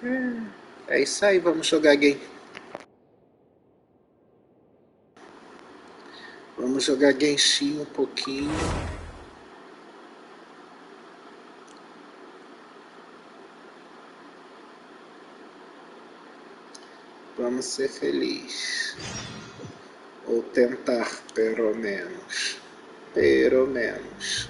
É isso aí, vamos jogar game. Vamos jogar Genshin um pouquinho. Vamos ser felizes. Ou tentar, pelo menos. Pelo menos.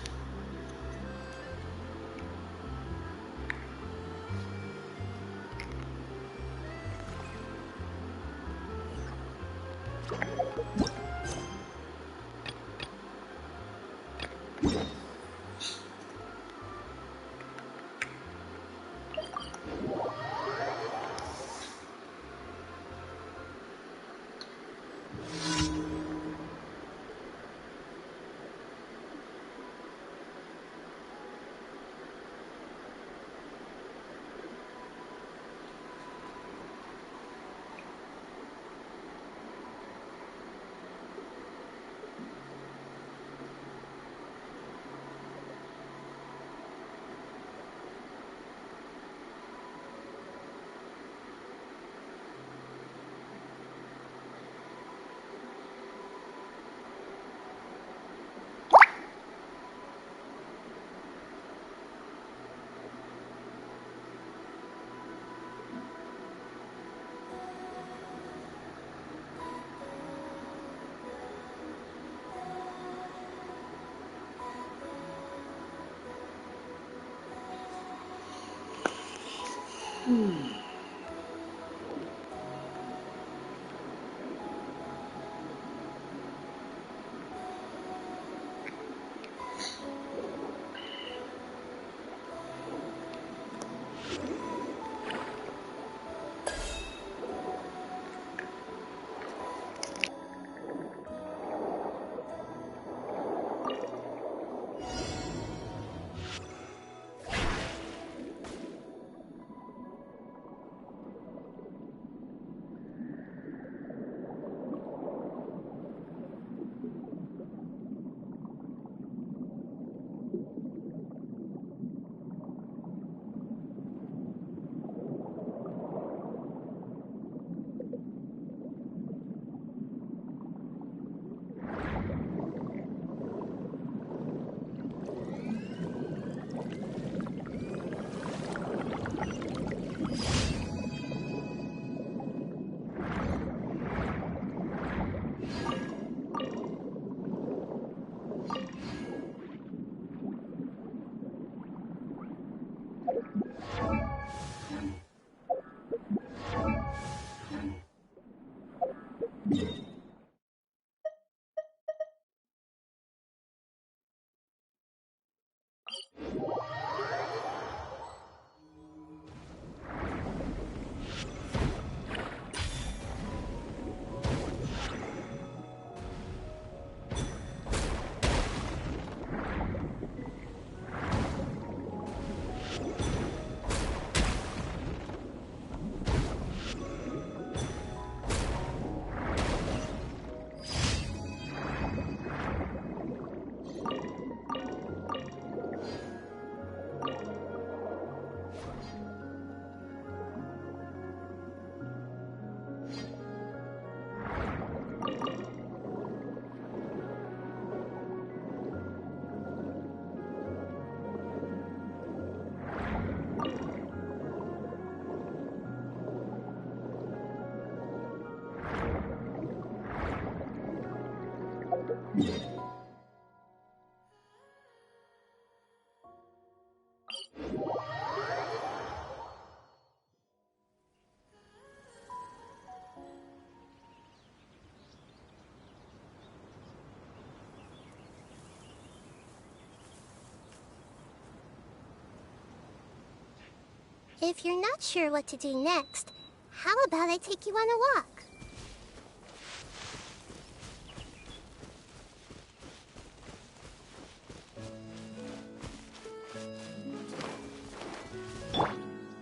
If you're not sure what to do next, how about I take you on a walk?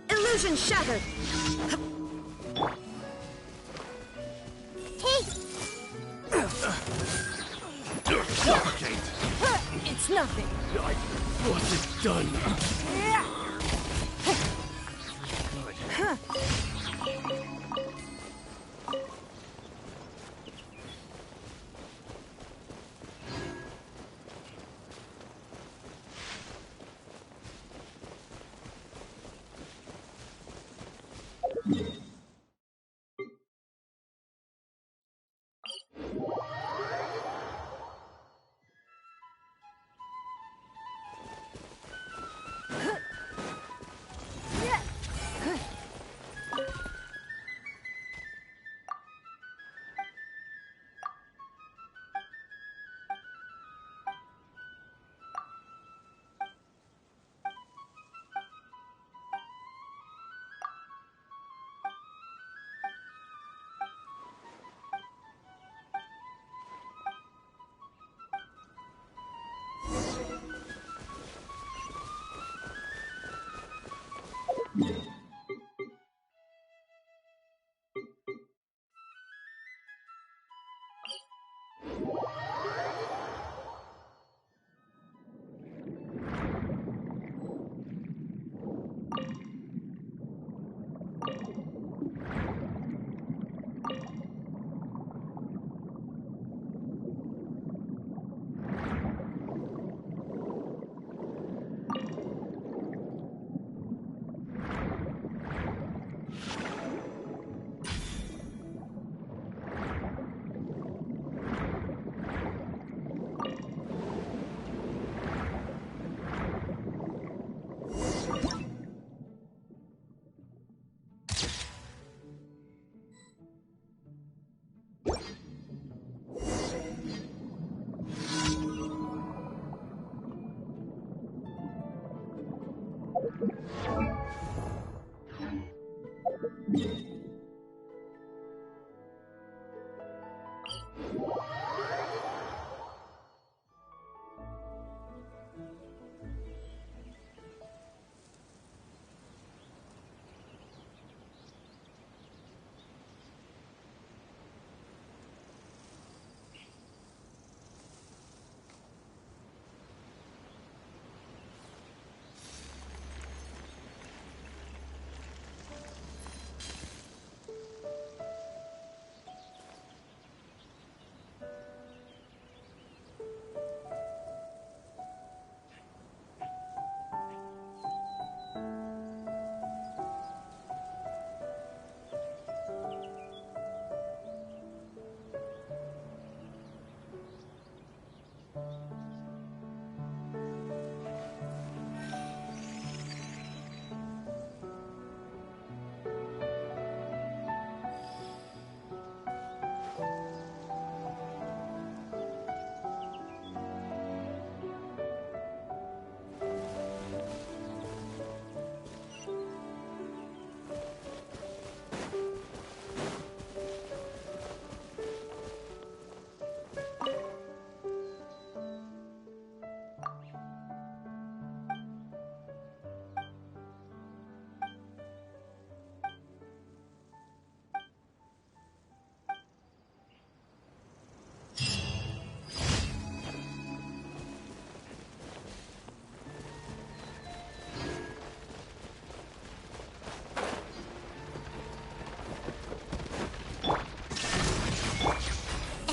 Illusion shattered! Hey! It's nothing. I want it done.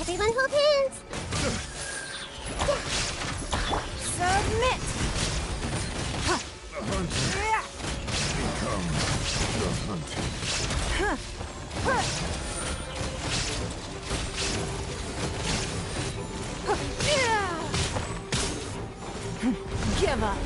Everyone hold hands. Submit! The hunt becomes the hunted. Give up!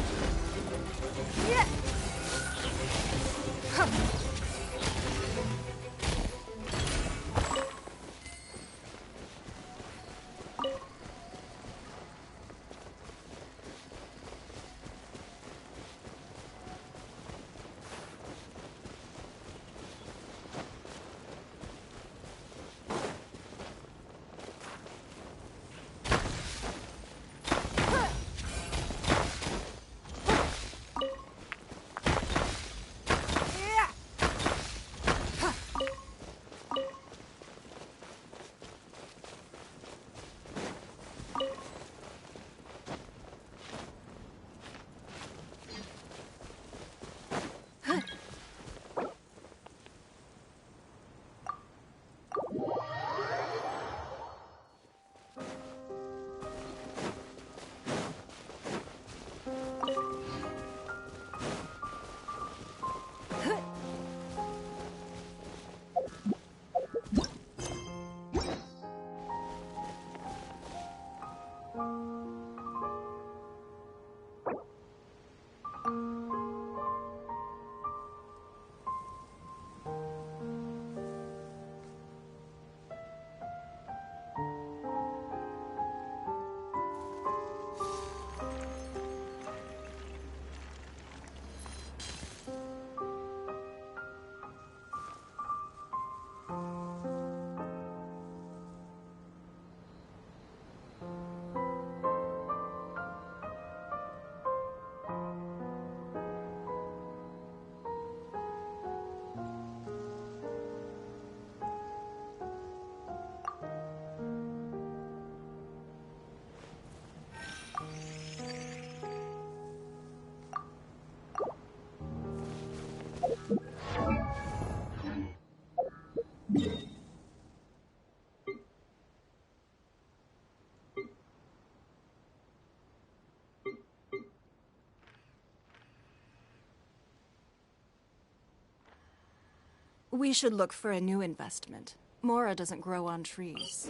We should look for a new investment. Mora doesn't grow on trees.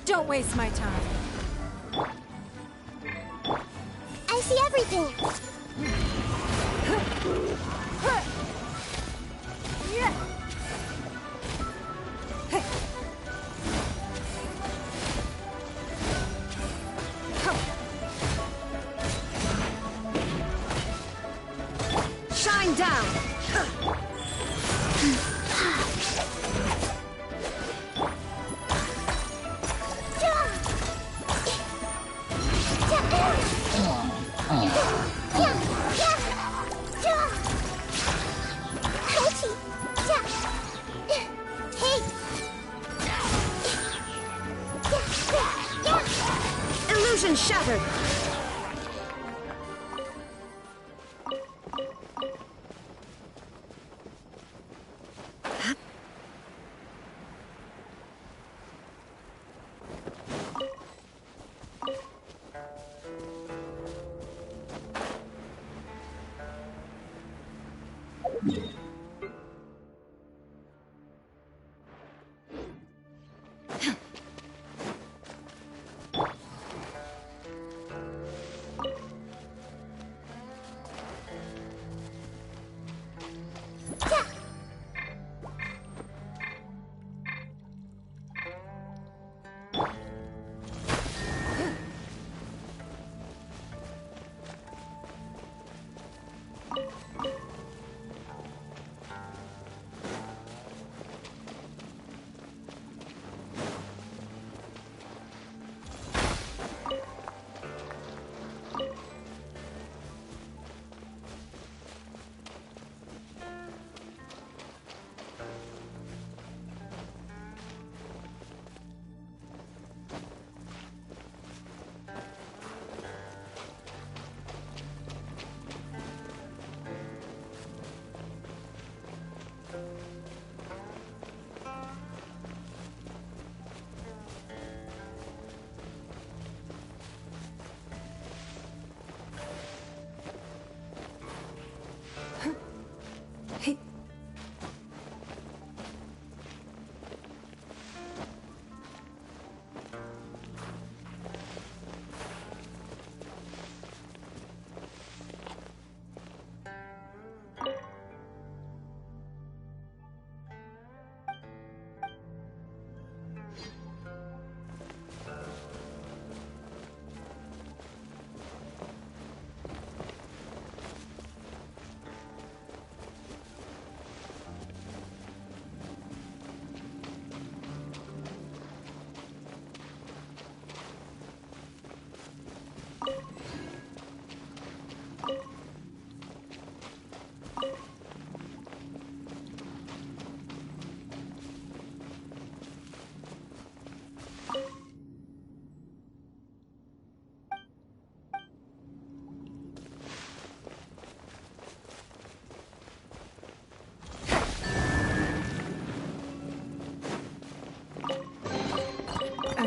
Don't waste my time. I see everything. Shine down! Illusion shattered!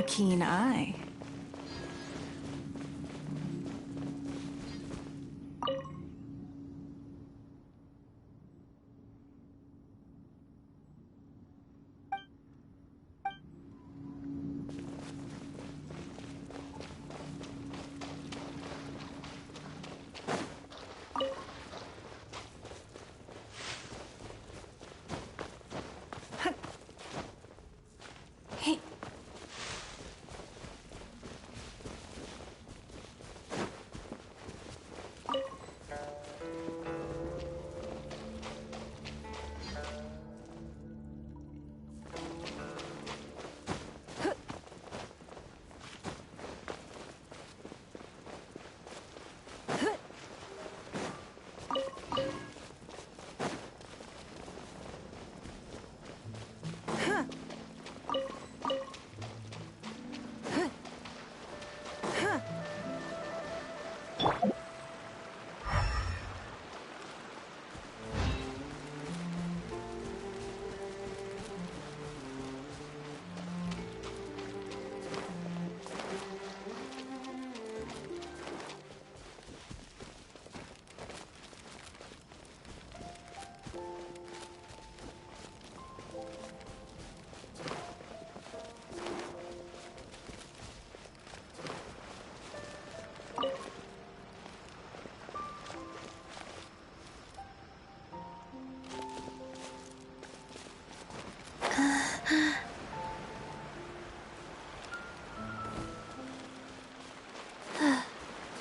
keen eye. Hey.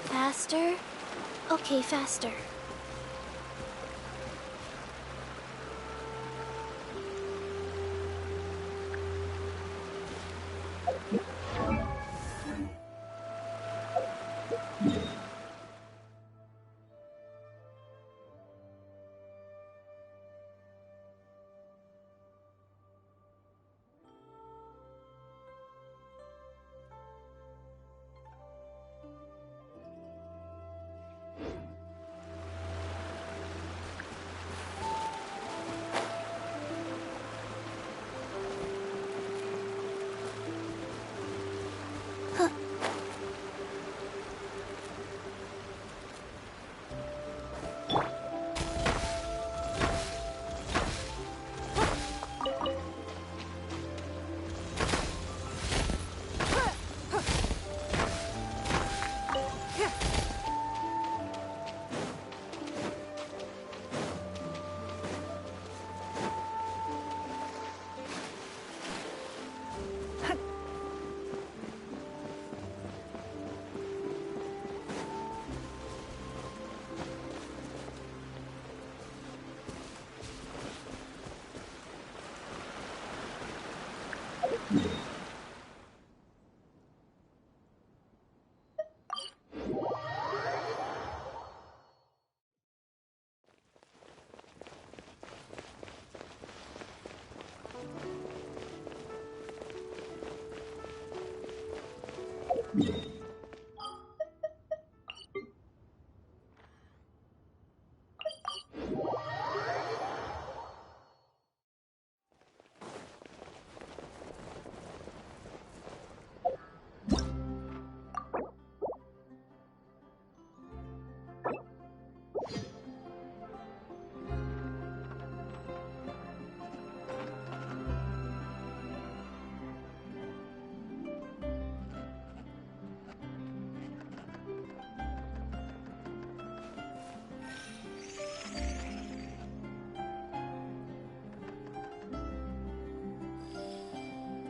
Faster? Okay, faster.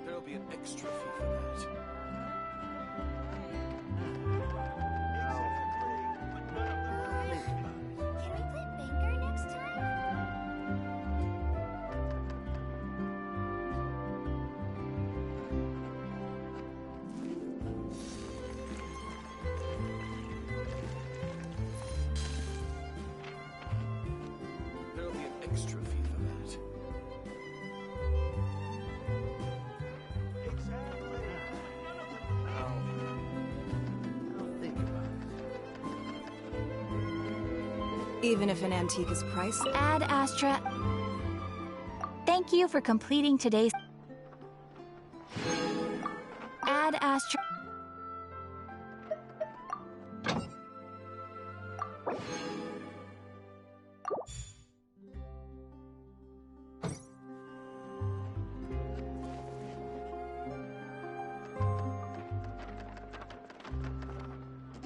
There'll be an extra fee for that. Can we play Banger next time? There'll be an extra fee for that. I'll think about it. Even if an antique is pricey. Ad Astra. Thank you for completing today's Ad Dad asked.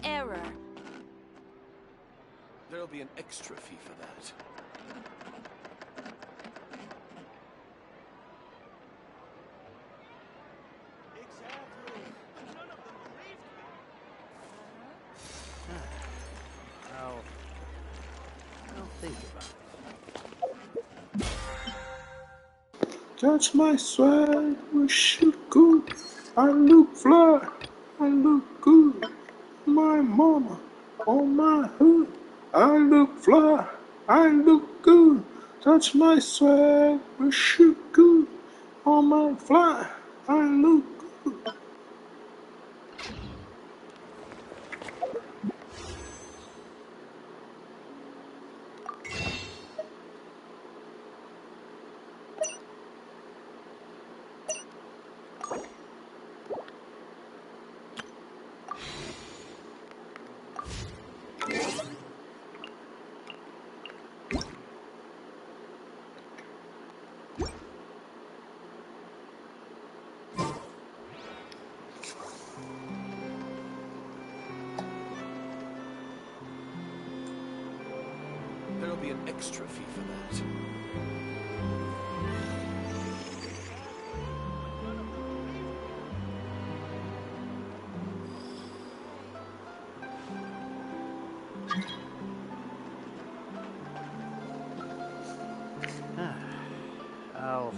Error. There'll be an extra fee for that. Exactly. But none of them believed me. I'll think about it. That's my swag, we shoot good. I look fly, I look good. My mama on my hood. I look fly, I look good. That's my swag, we shoot good. On my fly, I look good. There'll be an extra fee for that. I'll...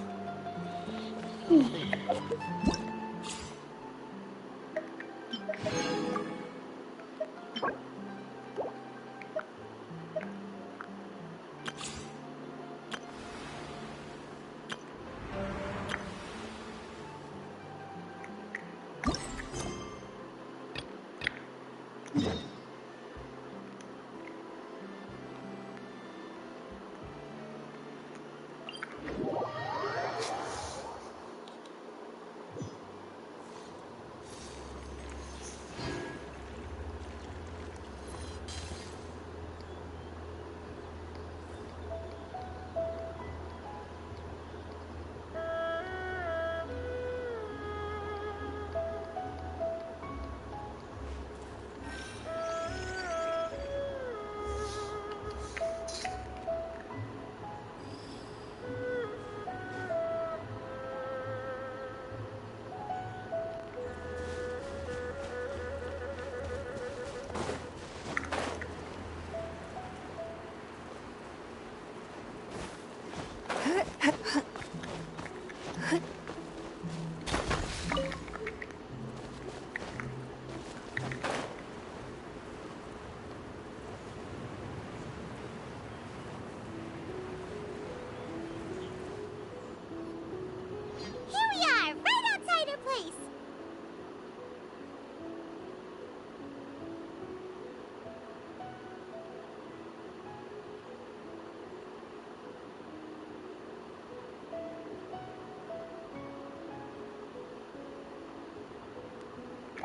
Here we are, right outside our place.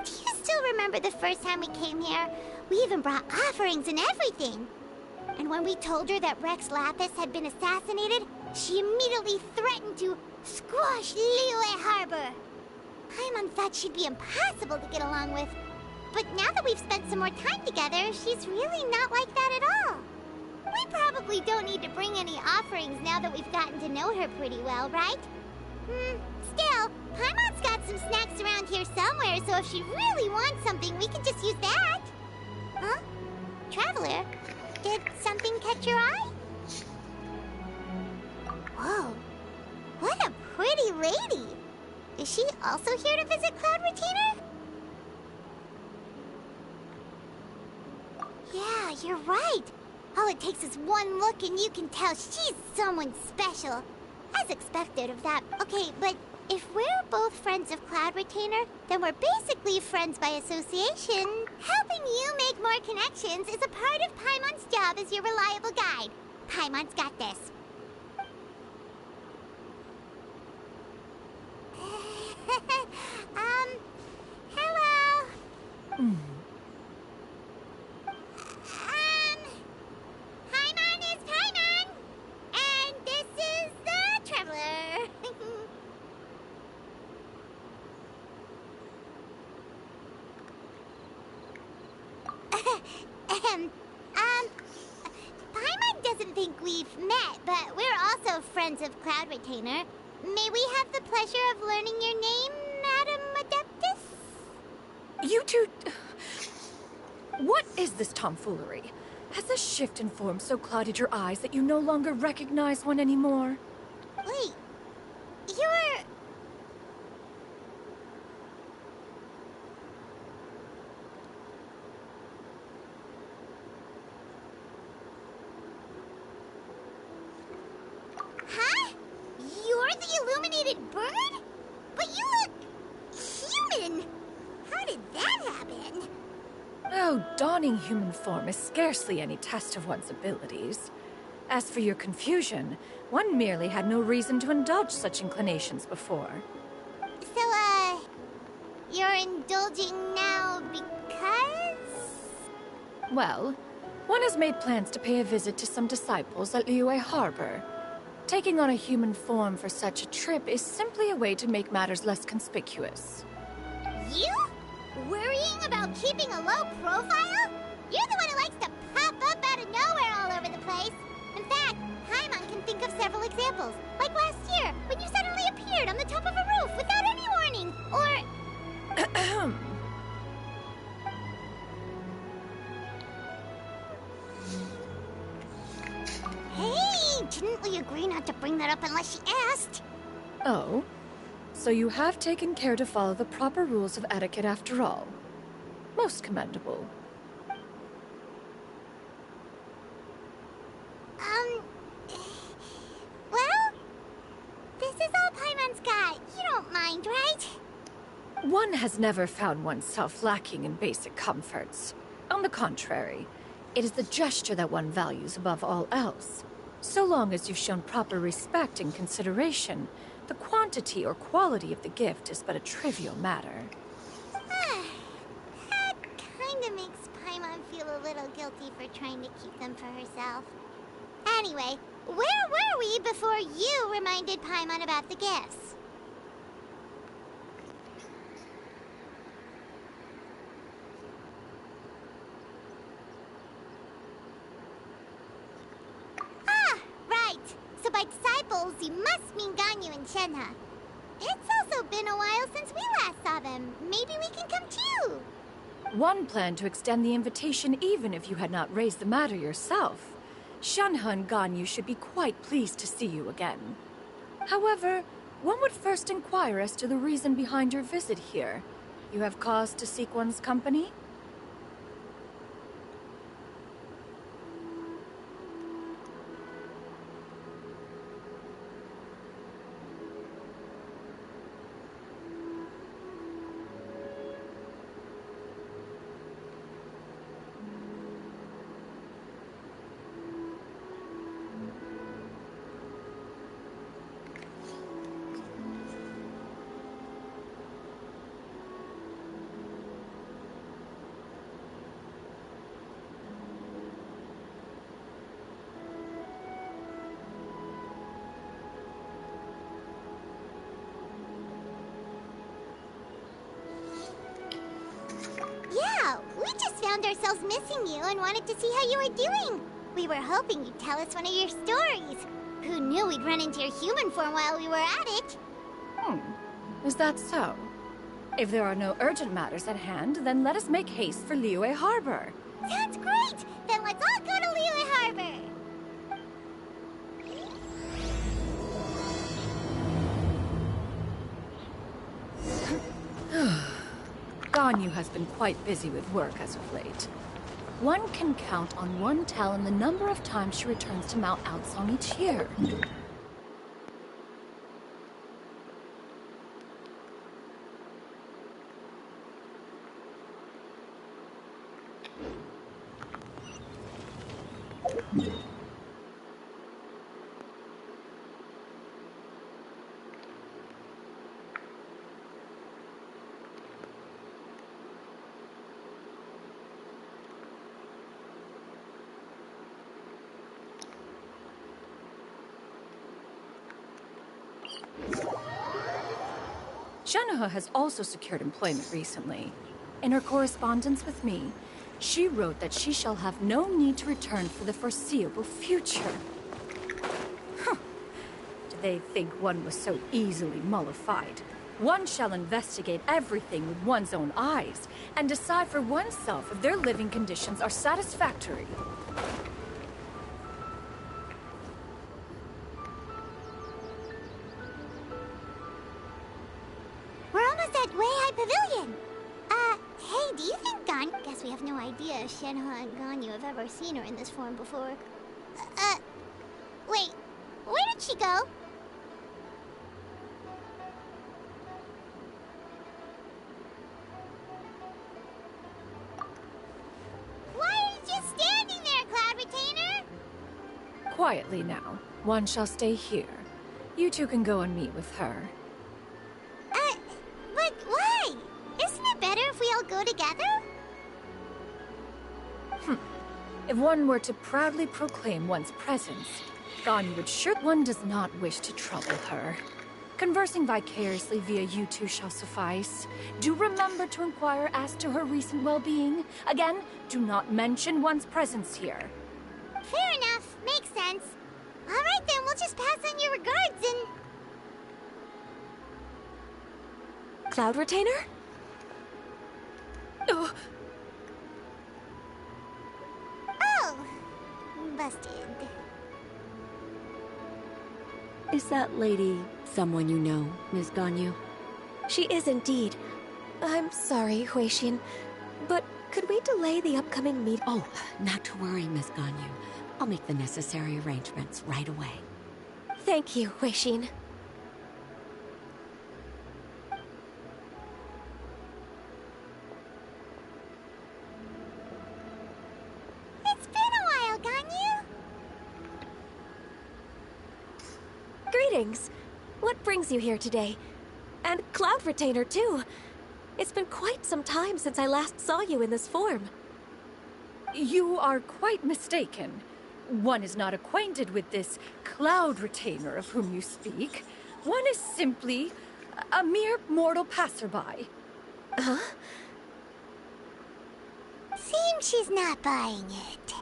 Do you still remember the first time we came here? We even brought offerings and everything. And when we told her that Rex Lapis had been assassinated, she immediately threatened to squash Liyue Harbor. Paimon thought she'd be impossible to get along with. But now that we've spent some more time together, she's really not like that at all. We probably don't need to bring any offerings now that we've gotten to know her pretty well, right? Still, Paimon's got some snacks around here somewhere, so if she really wants something, we can just use that. Huh? Traveler, did something catch your eye? Whoa, what a pretty lady. Is she also here to visit Cloud Retainer? Yeah, you're right. All it takes is one look and you can tell she's someone special. As expected of that. Okay, but if we're both friends of Cloud Retainer, then we're basically friends by association. Helping you make more connections is a part of Paimon's job as your reliable guide. Paimon's got this. Paimon is Paimon! And this is the Traveler! Paimon doesn't think we've met, but we're also friends of Cloud Retainer. May we have the pleasure of learning your name, Madam Adeptus? You two... What is this tomfoolery? Has the shift in form so clouded your eyes that you no longer recognize one anymore? Wait, you're... Huh? You're the illuminated bird? But you look... human! How did that happen? Oh, donning human form is scarcely any test of one's abilities. As for your confusion, one merely had no reason to indulge such inclinations before. So, you're indulging now because... Well, one has made plans to pay a visit to some disciples at Liyue Harbor. Taking on a human form for such a trip is simply a way to make matters less conspicuous. You? Worrying about keeping a low profile? You're the one who likes to pop up out of nowhere all over the place. In fact, Paimon can think of several examples. Like last year, when you suddenly appeared on the top of a roof without any warning. Or... Hey, didn't we agree not to bring that up unless she asked? Oh? So you have taken care to follow the proper rules of etiquette after all. Most commendable. Well, this is all Paimon's got. You don't mind, right? One has never found oneself lacking in basic comforts. On the contrary, it is the gesture that one values above all else. So long as you've shown proper respect and consideration, the quantity or quality of the gift is but a trivial matter. That kinda makes Paimon feel a little guilty for trying to keep them for herself. Anyway, where were we before you reminded Paimon about the gifts? Ah, right. So by disciples, you must mean Ganyu and Shenhe. It's also been a while since we last saw them. Maybe we can come too. One planned to extend the invitation even if you had not raised the matter yourself. Shenhe and Ganyu should be quite pleased to see you again. However, one would first inquire as to the reason behind your visit here. You have cause to seek one's company? Yeah, we just found ourselves missing you and wanted to see how you were doing. We were hoping you'd tell us one of your stories. Who knew we'd run into your human form while we were at it? Is that so? If there are no urgent matters at hand, then let us make haste for Liyue Harbor. Sounds great! Then let's all go to Liyue Harbor! Ganyu has been quite busy with work as of late. One can count on one talon the number of times she returns to Mount Outsong each year. Shanaha has also secured employment recently. In her correspondence with me, she wrote that she shall have no need to return for the foreseeable future. Do they think one was so easily mollified? One shall investigate everything with one's own eyes and decide for oneself if their living conditions are satisfactory. We're almost at Weihai Pavilion. Hey, do you think Guess we have no idea if Shenhe and Ganyu have ever seen her in this form before. Wait, where did she go? Why are you just standing there, Cloud Retainer? Quietly now. One shall stay here. You two can go and meet with her. But why? Isn't it better if we all go together? If one were to proudly proclaim one's presence, Ganyu would sure one does not wish to trouble her. Conversing vicariously via you two shall suffice. Do remember to inquire as to her recent well-being. Again, do not mention one's presence here. Fair enough. Makes sense. Alright then, we'll just pass on your regards and... Cloud Retainer? Oh, Oh! Busted. Is that lady someone you know, Ms. Ganyu? She is indeed. I'm sorry, Huixin, but could we delay the upcoming meet? Oh, not to worry, Miss Ganyu. I'll make the necessary arrangements right away. Thank you, Huixin. It's been a while, Ganyu. Greetings. What brings you here today? And Cloud Retainer, too. It's been quite some time since I last saw you in this form. you are quite mistaken. One is not acquainted with this Cloud Retainer of whom you speak. One is simply a mere mortal passerby. Huh? Seems she's not buying it.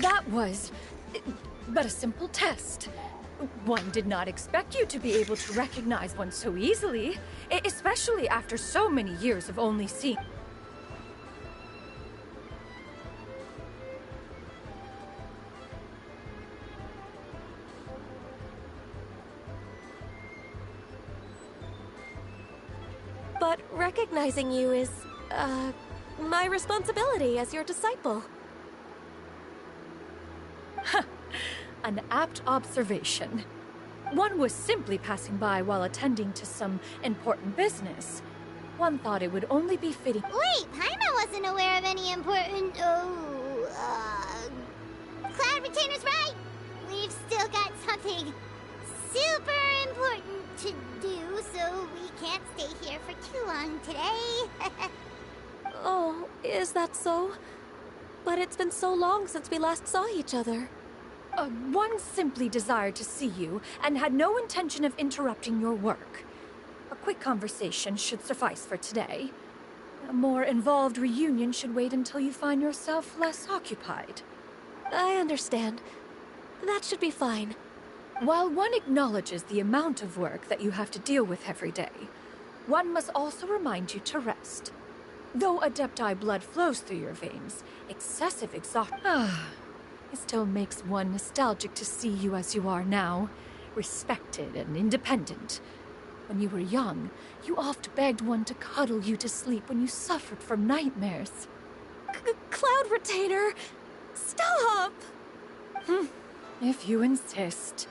That was but a simple test. One did not expect you to be able to recognize one so easily, especially after so many years of only seeing. But recognizing you is, my responsibility as your disciple. An apt observation. One was simply passing by while attending to some important business. One thought it would only be fitting. Wait, Paimon wasn't aware of any important... Cloud Retainer's right! We've still got something super important to do, so we can't stay here for too long today. Oh, is that so? But it's been so long since we last saw each other. One simply desired to see you and had no intention of interrupting your work. A quick conversation should suffice for today. A more involved reunion should wait until you find yourself less occupied. I understand. That should be fine. While one acknowledges the amount of work that you have to deal with every day, one must also remind you to rest. Though Adepti blood flows through your veins, excessive exhaustion... It still makes one nostalgic to see you as you are now, respected and independent. When you were young, you oft begged one to cuddle you to sleep when you suffered from nightmares. Cloud Retainer! Stop! If you insist.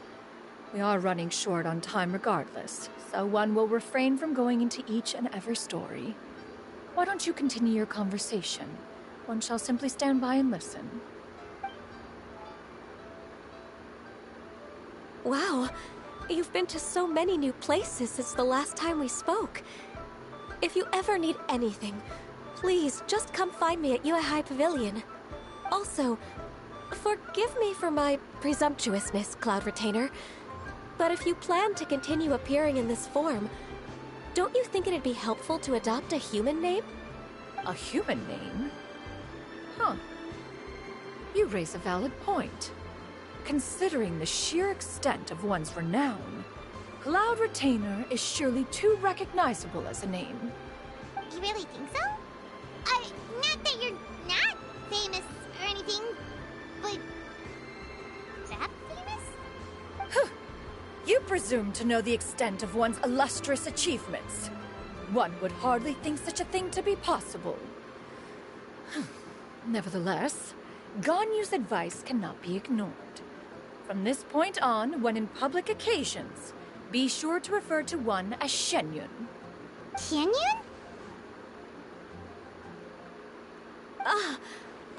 We are running short on time regardless, so one will refrain from going into each and every story. Why don't you continue your conversation? One shall simply stand by and listen. Wow, you've been to so many new places since the last time we spoke. If you ever need anything, please just come find me at Yue High Pavilion. Also, forgive me for my presumptuousness, Cloud Retainer, but if you plan to continue appearing in this form, don't you think it'd be helpful to adopt a human name? A human name? Huh. You raise a valid point. Considering the sheer extent of one's renown, Cloud Retainer is surely too recognizable as a name. You really think so? Not that you're not famous or anything, but that famous? You presume to know the extent of one's illustrious achievements. One would hardly think such a thing to be possible. Nevertheless, Ganyu's advice cannot be ignored. From this point on, when in public occasions, be sure to refer to one as Shenyun. Canyon?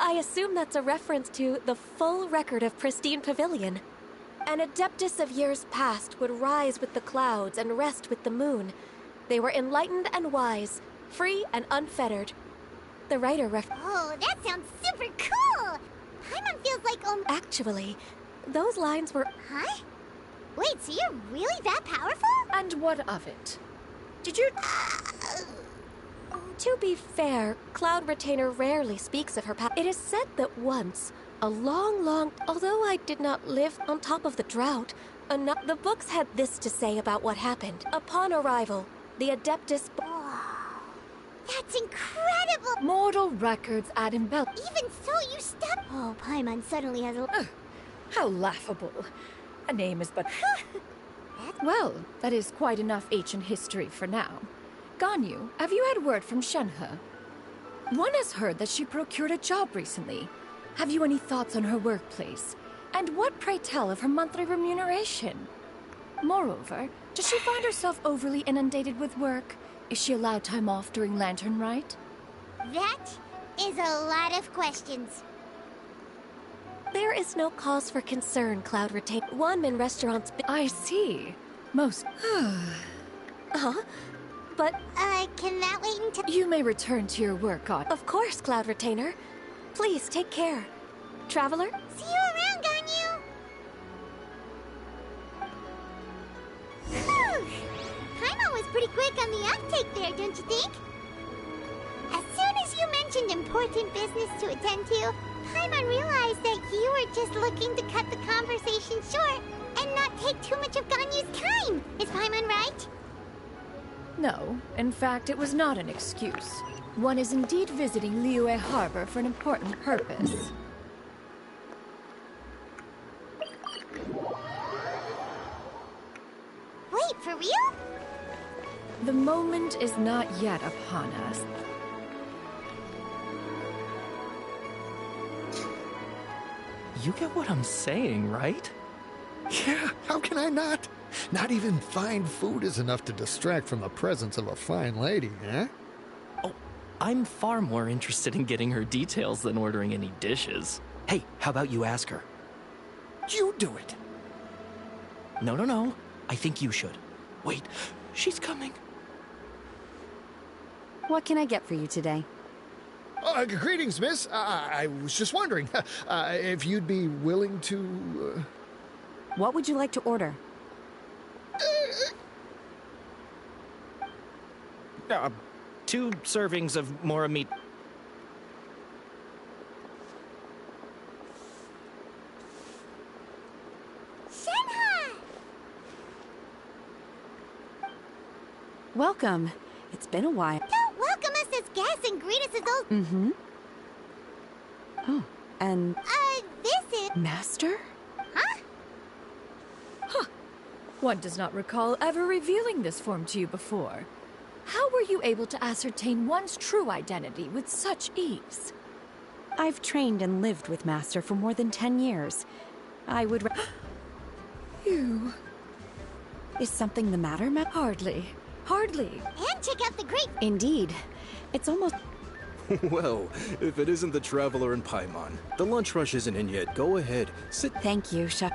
I assume that's a reference to the full record of Pristine Pavilion. An adeptus of years past would rise with the clouds and rest with the moon. They were enlightened and wise, free and unfettered. The writer Oh, that sounds super cool! Paimon feels like, Actually, those lines were... Huh? Wait, so you're really that powerful? And what of it? Did you... To be fair, Cloud Retainer rarely speaks of her past. It is said that once, a long... Although I did not live on top of the drought, the books had this to say about what happened. Upon arrival, the Adeptus... That's incredible! Mortal records add embellishment. Even so, you step... Oh, Paimon suddenly has a... How laughable. A name is but... Well, that is quite enough ancient history for now. Ganyu, have you had word from Shenhe? One has heard that she procured a job recently. Have you any thoughts on her workplace? And what, pray tell, of her monthly remuneration? Moreover, does she find herself overly inundated with work? Is she allowed time off during Lantern Rite? That is a lot of questions. There is no cause for concern, Cloud Retain. One in restaurants... I see. Most... Huh? But... can that wait until... You may return to your work on... Of course, Cloud Retainer. Please, take care. Traveler? See you around, Ganyu! Whew! Paimon was pretty quick on the uptake there, don't you think? As soon as you mentioned important business to attend to, Paimon realized that you were just looking to cut the conversation short and not take too much of Ganyu's time. Is Paimon right? No, in fact, it was not an excuse. One is indeed visiting Liyue Harbor for an important purpose. Wait, for real? The moment is not yet upon us. You get what I'm saying, right? Yeah, how can I not? Not even fine food is enough to distract from the presence of a fine lady, eh? Oh, I'm far more interested in getting her details than ordering any dishes. Hey, how about you ask her? You do it. No. I think you should. Wait, she's coming. What can I get for you today? Greetings, miss. I was just wondering if you'd be willing to... What would you like to order? 2 servings of Mora meat. Shenhe! Welcome. It's been a while. Don't welcome us as guests and greet us as old... Mm-hmm. Oh, and... this is... Master? Huh? One does not recall ever revealing this form to you before. How were you able to ascertain one's true identity with such ease? I've trained and lived with Master for more than 10 years. I would... You... Is something the matter, Ma? Hardly. Hardly. And check out the great... Indeed. It's almost... Well, if it isn't the Traveler and Paimon. The lunch rush isn't in yet. Go ahead. Sit. Thank you, Chef.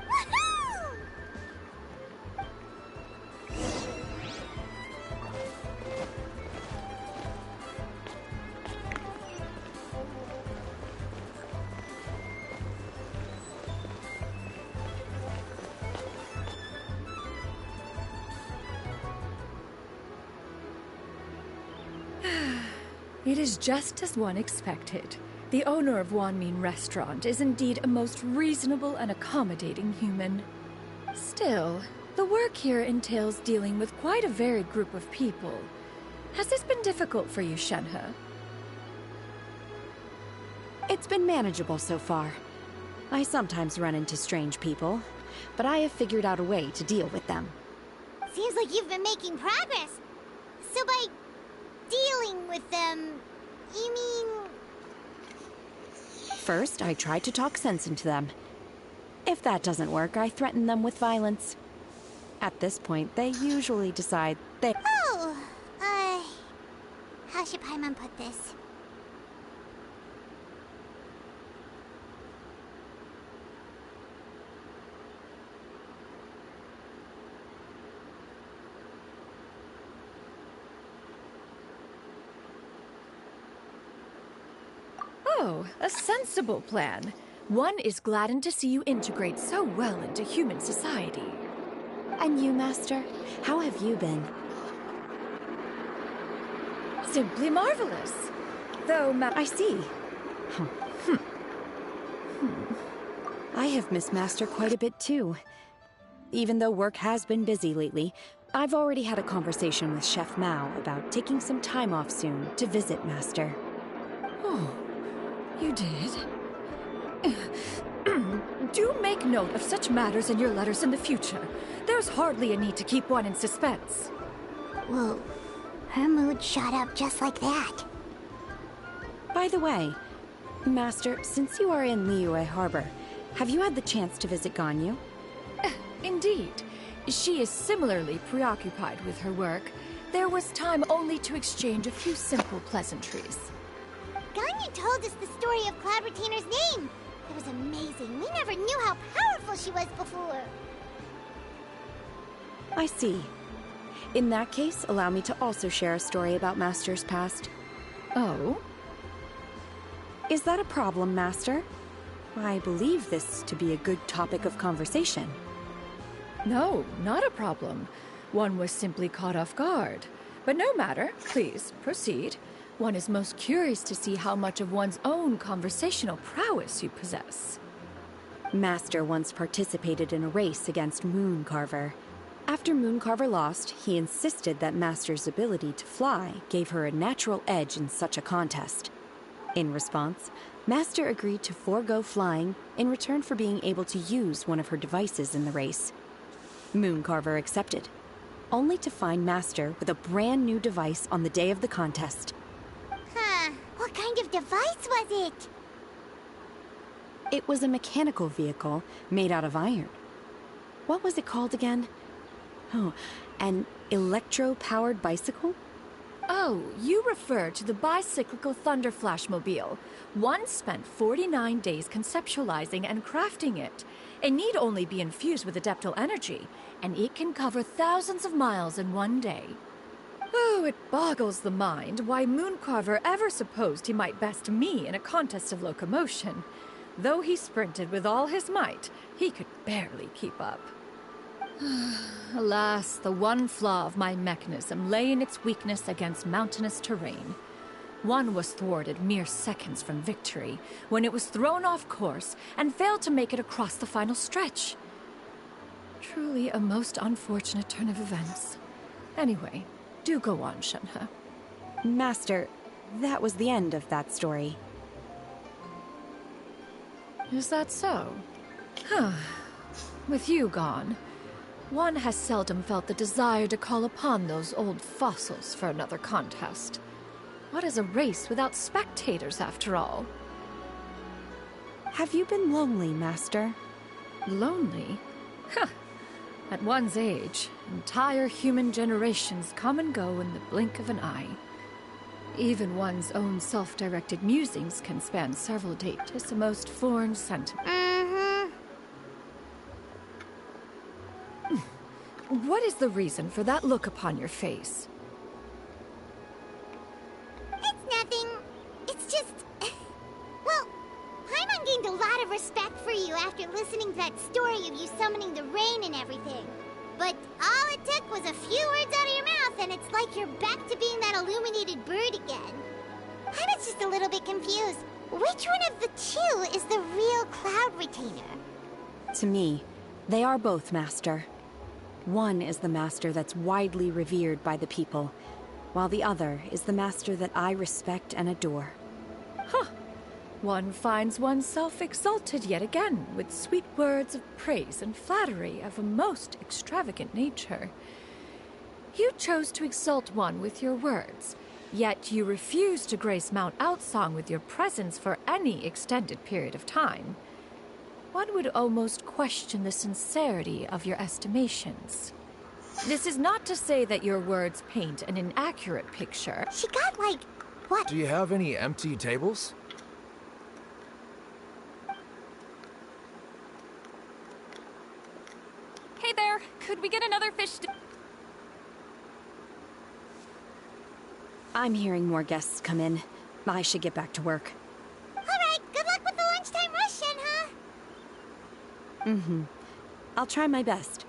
It is just as one expected. The owner of Wanmin Restaurant is indeed a most reasonable and accommodating human. Still, the work here entails dealing with quite a varied group of people. Has this been difficult for you, Shenhe? It's been manageable so far. I sometimes run into strange people, but I have figured out a way to deal with them. Seems like you've been making progress. So by dealing with them, you mean... First, I try to talk sense into them. If that doesn't work, I threaten them with violence. At this point, they usually decide they... Oh, how should Paimon put this? Oh, a sensible plan. One is gladdened to see you integrate so well into human society. And you, Master? How have you been? Simply marvelous. Though, I see. I have missed Master quite a bit, too. Even though work has been busy lately, I've already had a conversation with Chef Mao about taking some time off soon to visit Master. Oh, you did? Do make note of such matters in your letters in the future. There's hardly a need to keep one in suspense. Whoa, her mood shot up just like that. By the way, Master, since you are in Liyue Harbor, have you had the chance to visit Ganyu? Indeed. She is similarly preoccupied with her work. There was time only to exchange a few simple pleasantries. Ganyu told us the story of Cloud Retainer's name. It was amazing. We never knew how powerful she was before. I see. In that case, allow me to also share a story about Master's past. Oh? Is that a problem, Master? I believe this to be a good topic of conversation. No, not a problem. One was simply caught off guard. But no matter. Please, proceed. One is most curious to see how much of one's own conversational prowess you possess. Master once participated in a race against Mooncarver. After Mooncarver lost, he insisted that Master's ability to fly gave her a natural edge in such a contest. In response, Master agreed to forego flying in return for being able to use one of her devices in the race. Mooncarver accepted, only to find Master with a brand new device on the day of the contest. Huh, what kind of device was it? It was a mechanical vehicle made out of iron. What was it called again? Oh, an electro-powered bicycle? Oh, you refer to the bicyclical Thunder Flashmobile. One spent 49 days conceptualizing and crafting it. It need only be infused with adeptal energy, and it can cover thousands of miles in one day. Oh, it boggles the mind why Mooncarver ever supposed he might best me in a contest of locomotion. Though he sprinted with all his might, he could barely keep up. Alas, the one flaw of my mechanism lay in its weakness against mountainous terrain. One was thwarted mere seconds from victory, when it was thrown off course and failed to make it across the final stretch. Truly a most unfortunate turn of events. Anyway, do go on, Shenhe. Master, that was the end of that story. Is that so? Huh. With you gone, one has seldom felt the desire to call upon those old fossils for another contest. What is a race without spectators, after all? Have you been lonely, Master? Lonely? Huh. At one's age, entire human generations come and go in the blink of an eye. Even one's own self-directed musings can span several decades, the most foreign sentiment. What is the reason for that look upon your face? It's nothing. It's just... Well, Paimon gained a lot of respect for you after listening to that story of you summoning the rain and everything. But all it took was a few words out of your mouth, and it's like you're back to being that illuminated bird again. Paimon's just a little bit confused. Which one of the two is the real Cloud Retainer? To me, they are both, Master. One is the master that's widely revered by the people, while the other is the master that I respect and adore. Huh. One finds oneself exalted yet again with sweet words of praise and flattery of a most extravagant nature. You chose to exalt one with your words, yet you refuse to grace Mount Outsong with your presence for any extended period of time. One would almost question the sincerity of your estimations. This is not to say that your words paint an inaccurate picture. She got like... what? Do you have any empty tables? Hey there, could we get another fish I'm hearing more guests come in. I should get back to work. Alright, good luck with the lunchtime rush then, huh? I'll try my best.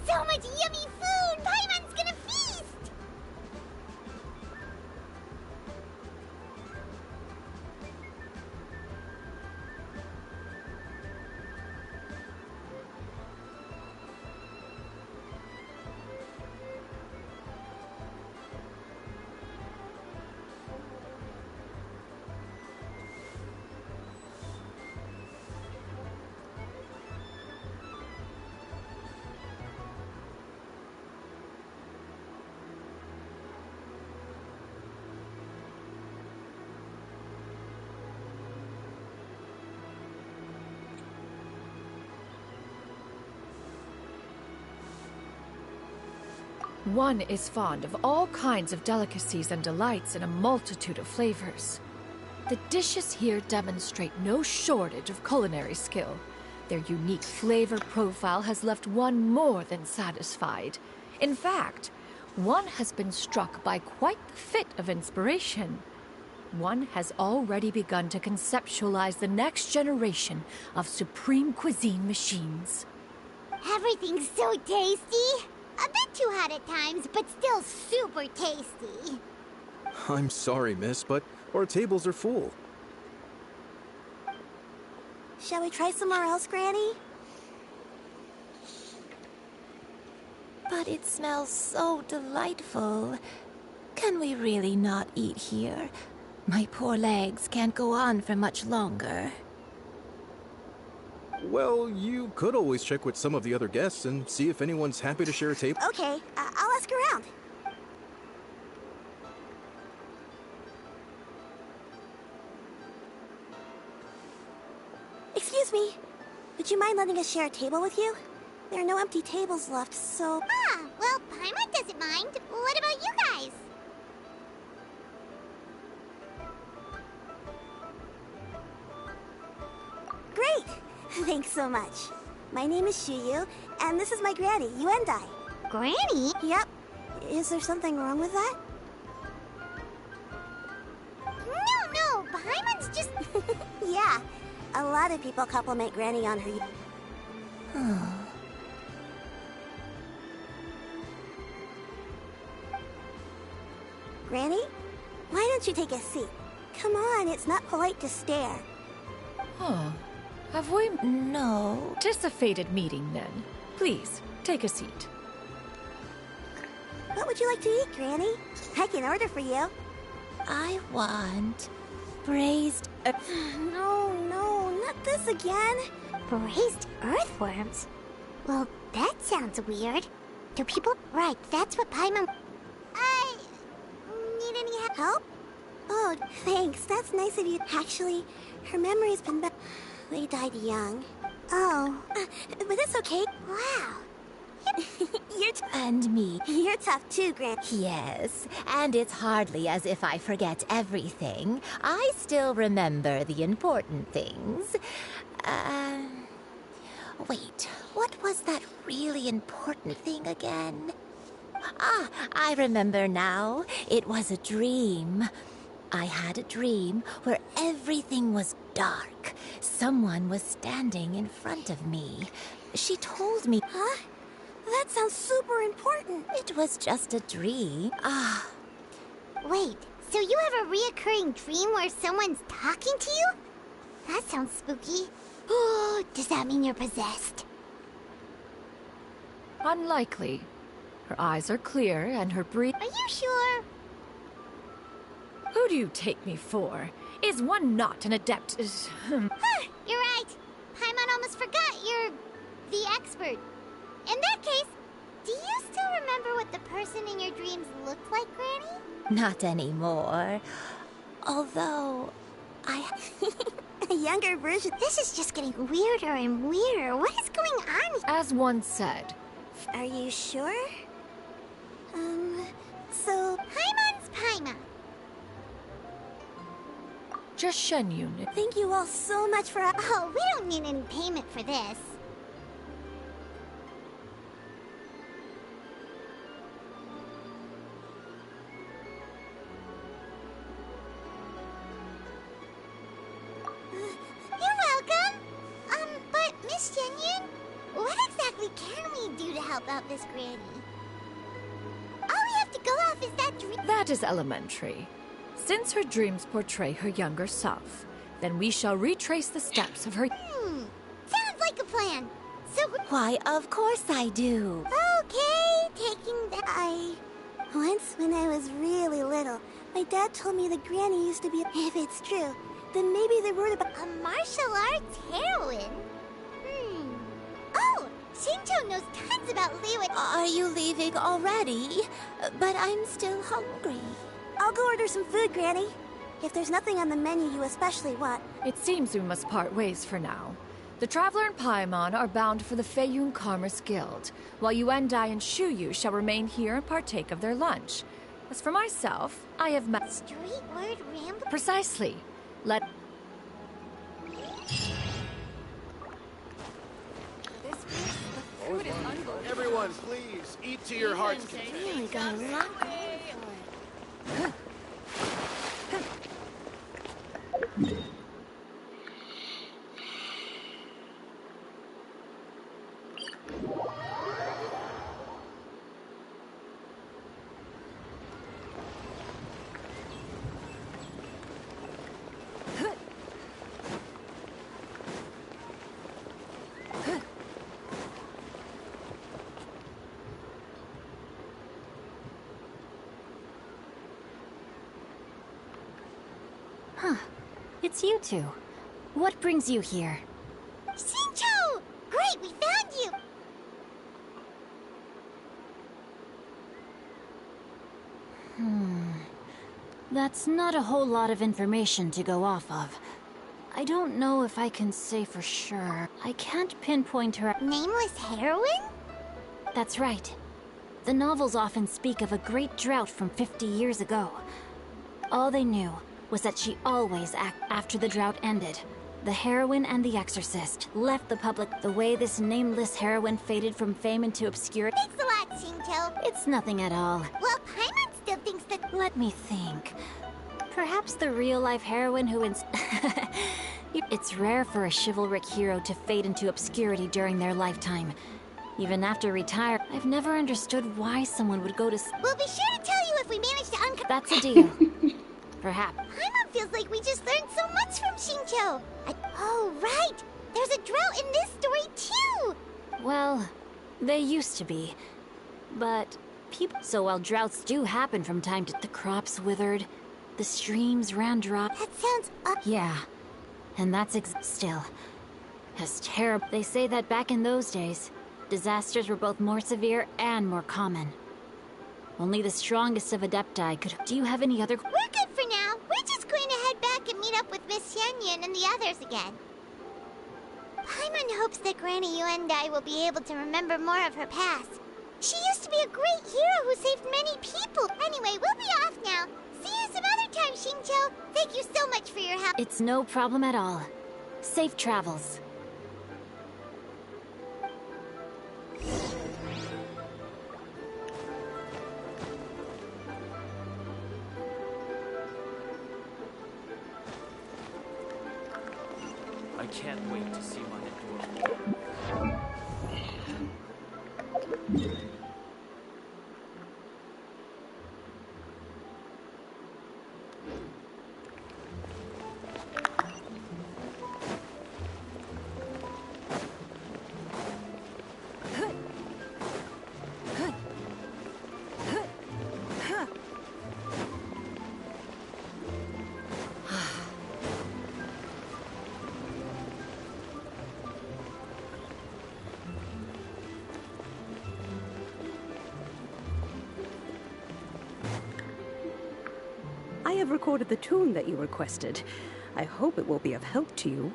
So much yummy food! Paimon's gonna feast! One is fond of all kinds of delicacies and delights in a multitude of flavors. The dishes here demonstrate no shortage of culinary skill. Their unique flavor profile has left one more than satisfied. In fact, one has been struck by quite the fit of inspiration. One has already begun to conceptualize the next generation of supreme cuisine machines. Everything's so tasty! A bit too hot at times, but still super tasty. I'm sorry, miss, but our tables are full. Shall we try somewhere else, Granny? But it smells so delightful. Can we really not eat here? My poor legs can't go on for much longer. Well, you could always check with some of the other guests and see if anyone's happy to share a table. Okay, I'll ask around. Excuse me. Would you mind letting us share a table with you? There are no empty tables left, so... Ah, well, Paimon doesn't mind. What about you guys? Great! Thanks so much. My name is Shuyu, and this is my granny, Yuendai. Granny? Yep. Is there something wrong with that? No, Paimon's just... Yeah, a lot of people compliment Granny on her... Granny? Why don't you take a seat? Come on, it's not polite to stare. Huh. Have we No. anticipated meeting then? Please, take a seat. What would you like to eat, Granny? I can order for you. I want braised... No, not this again. Braised earthworms? Well, that sounds weird. Do people... Right, that's what Paimon... help? Oh, thanks. That's nice of you. Actually, her memory's been bad. They died young. Oh, but that's okay. Wow. And me. You're tough too, Gran. Yes, and it's hardly as if I forget everything. I still remember the important things. Wait, what was that really important thing again? Ah, I remember now. It was a dream. I had a dream where everything was dark. Someone was standing in front of me. She told me... Huh? That sounds super important. It was just a dream. Ah. Wait, so you have a reoccurring dream where someone's talking to you? That sounds spooky. Oh, does that mean you're possessed? Unlikely. Her eyes are clear and her breath... Are you sure? Who do you take me for? Is one not an adept? Huh, you're right. Paimon almost forgot you're the expert. In that case, do you still remember what the person in your dreams looked like, Granny? Not anymore. Although, A younger version. This is just getting weirder and weirder. What is going on? As one said. Are you sure? So... Paimon's Paimon. Just Shenyun. Thank you all so much for... Oh, we don't need any payment for this. You're welcome. But Miss Shenyun, what exactly can we do to help out this granny? All we have to go off is that dream. That is elementary. Since her dreams portray her younger self, then we shall retrace the steps of her... Sounds like a plan. So... why, of course I do. Okay, taking that... Once, when I was really little, my dad told me the granny used to be... If it's true, then maybe the word about... A martial arts heroine? Oh, Shinto knows tons about Liu. Are you leaving already? But I'm still hungry. I'll go order some food, Granny. If there's nothing on the menu you especially want. It seems we must part ways for now. The Traveler and Paimon are bound for the Feiyun Commerce Guild, while Yuendai and Shuyu shall remain here and partake of their lunch. As for myself, I have met... Street word ramble? Precisely. Let... Everyone, please, eat to your heart's content. Really got a lot going for it. Huh. It's you two. What brings you here? Shincho! Great, we found you! That's not a whole lot of information to go off of. I don't know if I can say for sure. I can't pinpoint her... Nameless heroine? That's right. The novels often speak of a great drought from 50 years ago. All they knew was that she always acted after the drought ended. The heroine and the exorcist left the public the way this nameless heroine faded from fame into obscurity. Thanks a lot, Shincho. It's nothing at all. Well, Paimon still thinks that... Let me think. Perhaps the real-life heroine who It's rare for a chivalric hero to fade into obscurity during their lifetime. Even after retire, I've never understood why someone would go to... We'll be sure to tell you if we manage to uncover... That's a deal. Perhaps. Paimon feels like we just learned so much from Shincho. Oh, right! There's a drought in this story, too! Well, they used to be. But people... So while droughts do happen from time to... The crops withered, the streams ran dry... That sounds... Yeah. And that's still... As terrible... They say that back in those days, disasters were both more severe and more common. Only the strongest of Adepti could... Do you have any other... We're good for now. We're just going to head back and meet up with Miss Xianyun and the others again. Paimon hopes that Granny Yuendai will be able to remember more of her past. She used to be a great hero who saved many people. Anyway, we'll be off now. See you some other time, Xingqiu. Thank you so much for your help. It's no problem at all. Safe travels. I can't wait to see my adorable... I have recorded the tune that you requested. I hope it will be of help to you.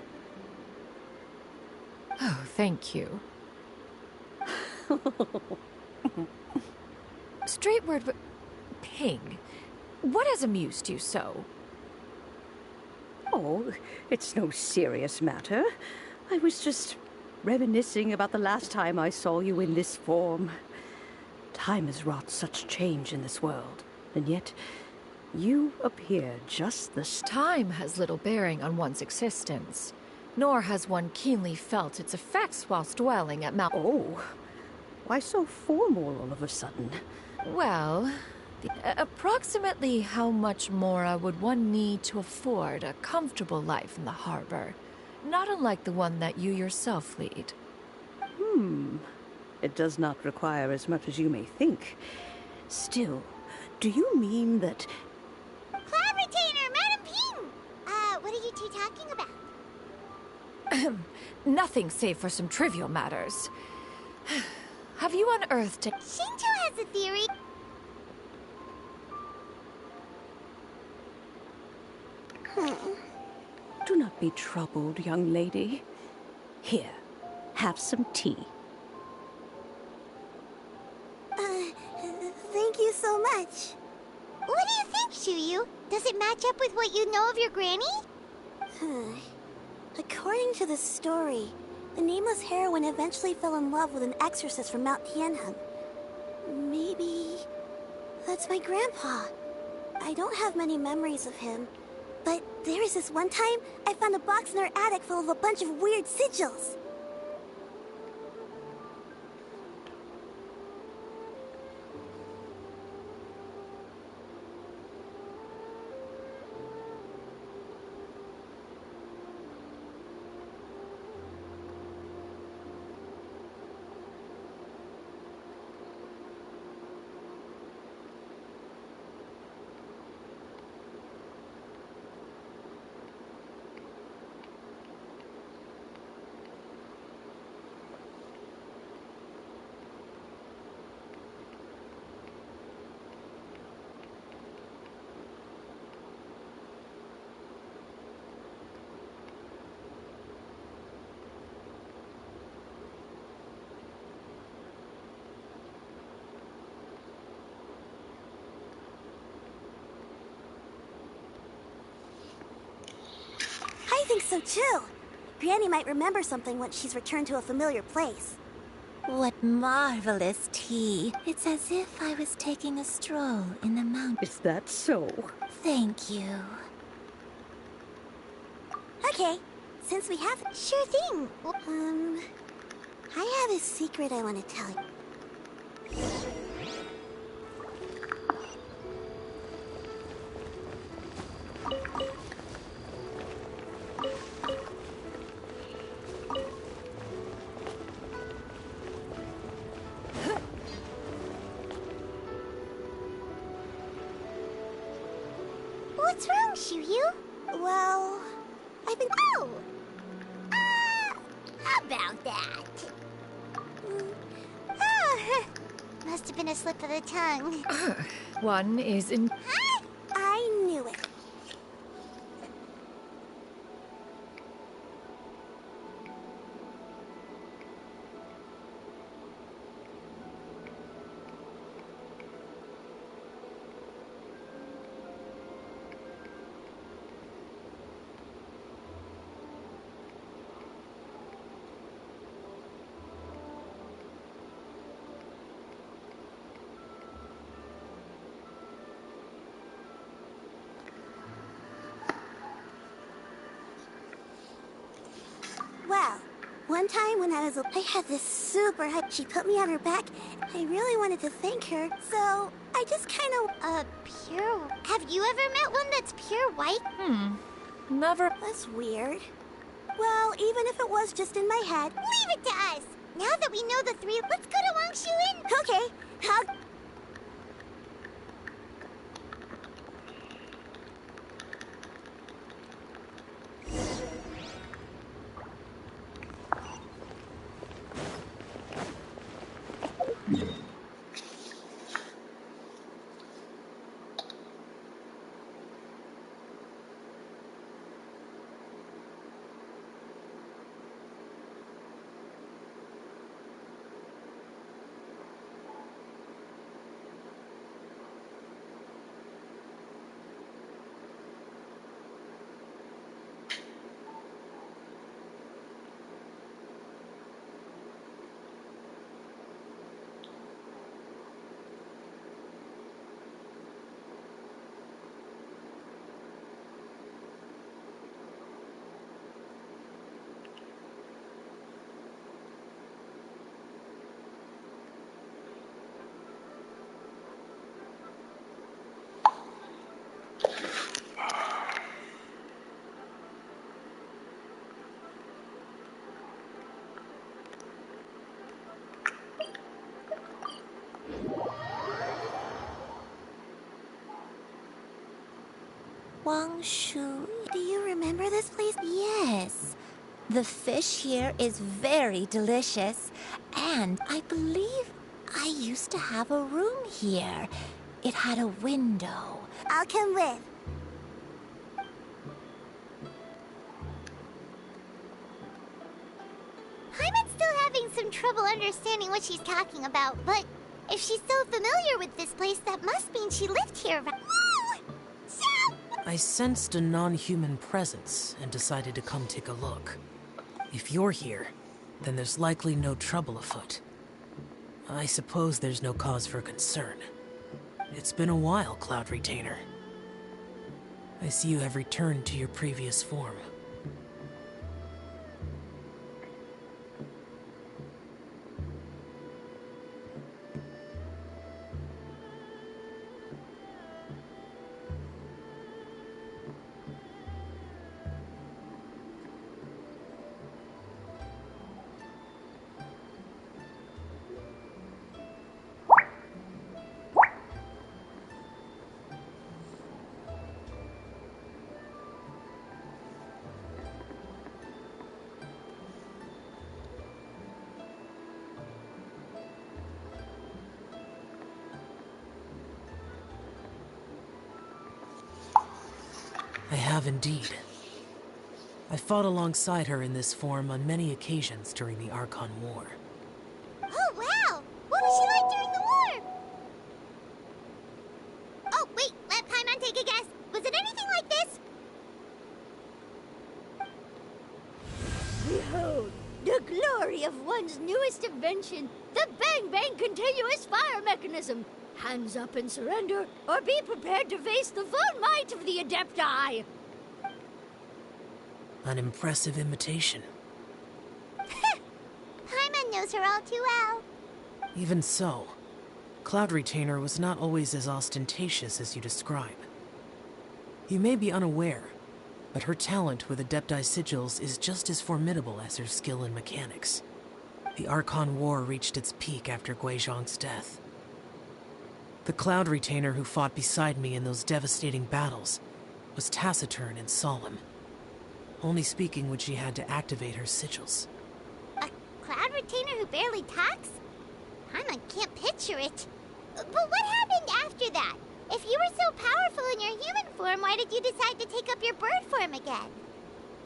Oh, thank you. Straight word, but... Ping, what has amused you so? Oh, it's no serious matter. I was just reminiscing about the last time I saw you in this form. Time has wrought such change in this world, and yet you appear just the same. Time has little bearing on one's existence, nor has one keenly felt its effects whilst dwelling at Mount... Oh, why so formal all of a sudden? Well, approximately how much more would one need to afford a comfortable life in the harbor, not unlike the one that you yourself lead. It does not require as much as you may think. Still, do you mean that... Cloud Retainer, Madam Ping! What are you two talking about? Nothing save for some trivial matters. Have you unearthed... Xingqiu has a theory. Do not be troubled, young lady. Here, have some tea. Thank you so much. What do you think, Shuyu? Does it match up with what you know of your granny? According to the story, the nameless heroine eventually fell in love with an exorcist from Mount Tianhan. Maybe that's my grandpa. I don't have many memories of him, but there was this one time I found a box in our attic full of a bunch of weird sigils. I think so too. Granny might remember something once she's returned to a familiar place. What marvelous tea. It's as if I was taking a stroll in the mountains. Is that so? Thank you. Okay, since we have... Sure thing. I have a secret I want to tell you. What's wrong, Shuyu? Well, I've been... Oh! How about that? Must have been a slip of the tongue. One is in... Huh? I knew it. Well, one time when I had this super hype. She put me on her back. I really wanted to thank her, so I just kind of, pure. Have you ever met one that's pure white? Never. That's weird. Well, even if it was just in my head. Leave it to us! Now that we know the three, let's go to Wangshuin! Okay, Wangshu. do you remember this place? Yes. The fish here is very delicious, and I believe I used to have a room here. It had a window. I'll come with. Paimon's still having some trouble understanding what she's talking about, but if she's so familiar with this place, that must mean she lived here. I sensed a non-human presence and decided to come take a look. If you're here, then there's likely no trouble afoot. I suppose there's no cause for concern. It's been a while, Cloud Retainer. I see you have returned to your previous form. I have indeed. I fought alongside her in this form on many occasions during the Archon War. Oh, wow! What was she like during the war? Oh, wait, let Paimon take a guess. Was it anything like this? Behold, the glory of one's newest invention, the Bang Bang Continuous Fire Mechanism. Hands up and surrender, or be prepared to face the full might of the Adepti. An impressive imitation. Paimon knows her all too well. Even so, Cloud Retainer was not always as ostentatious as you describe. You may be unaware, but her talent with Adepti sigils is just as formidable as her skill in mechanics. The Archon War reached its peak after Guizhong's death. The Cloud Retainer who fought beside me in those devastating battles was taciturn and solemn, only speaking when she had to activate her sigils. A Cloud Retainer who barely talks? Paimon can't picture it. But what happened after that? If you were so powerful in your human form, why did you decide to take up your bird form again?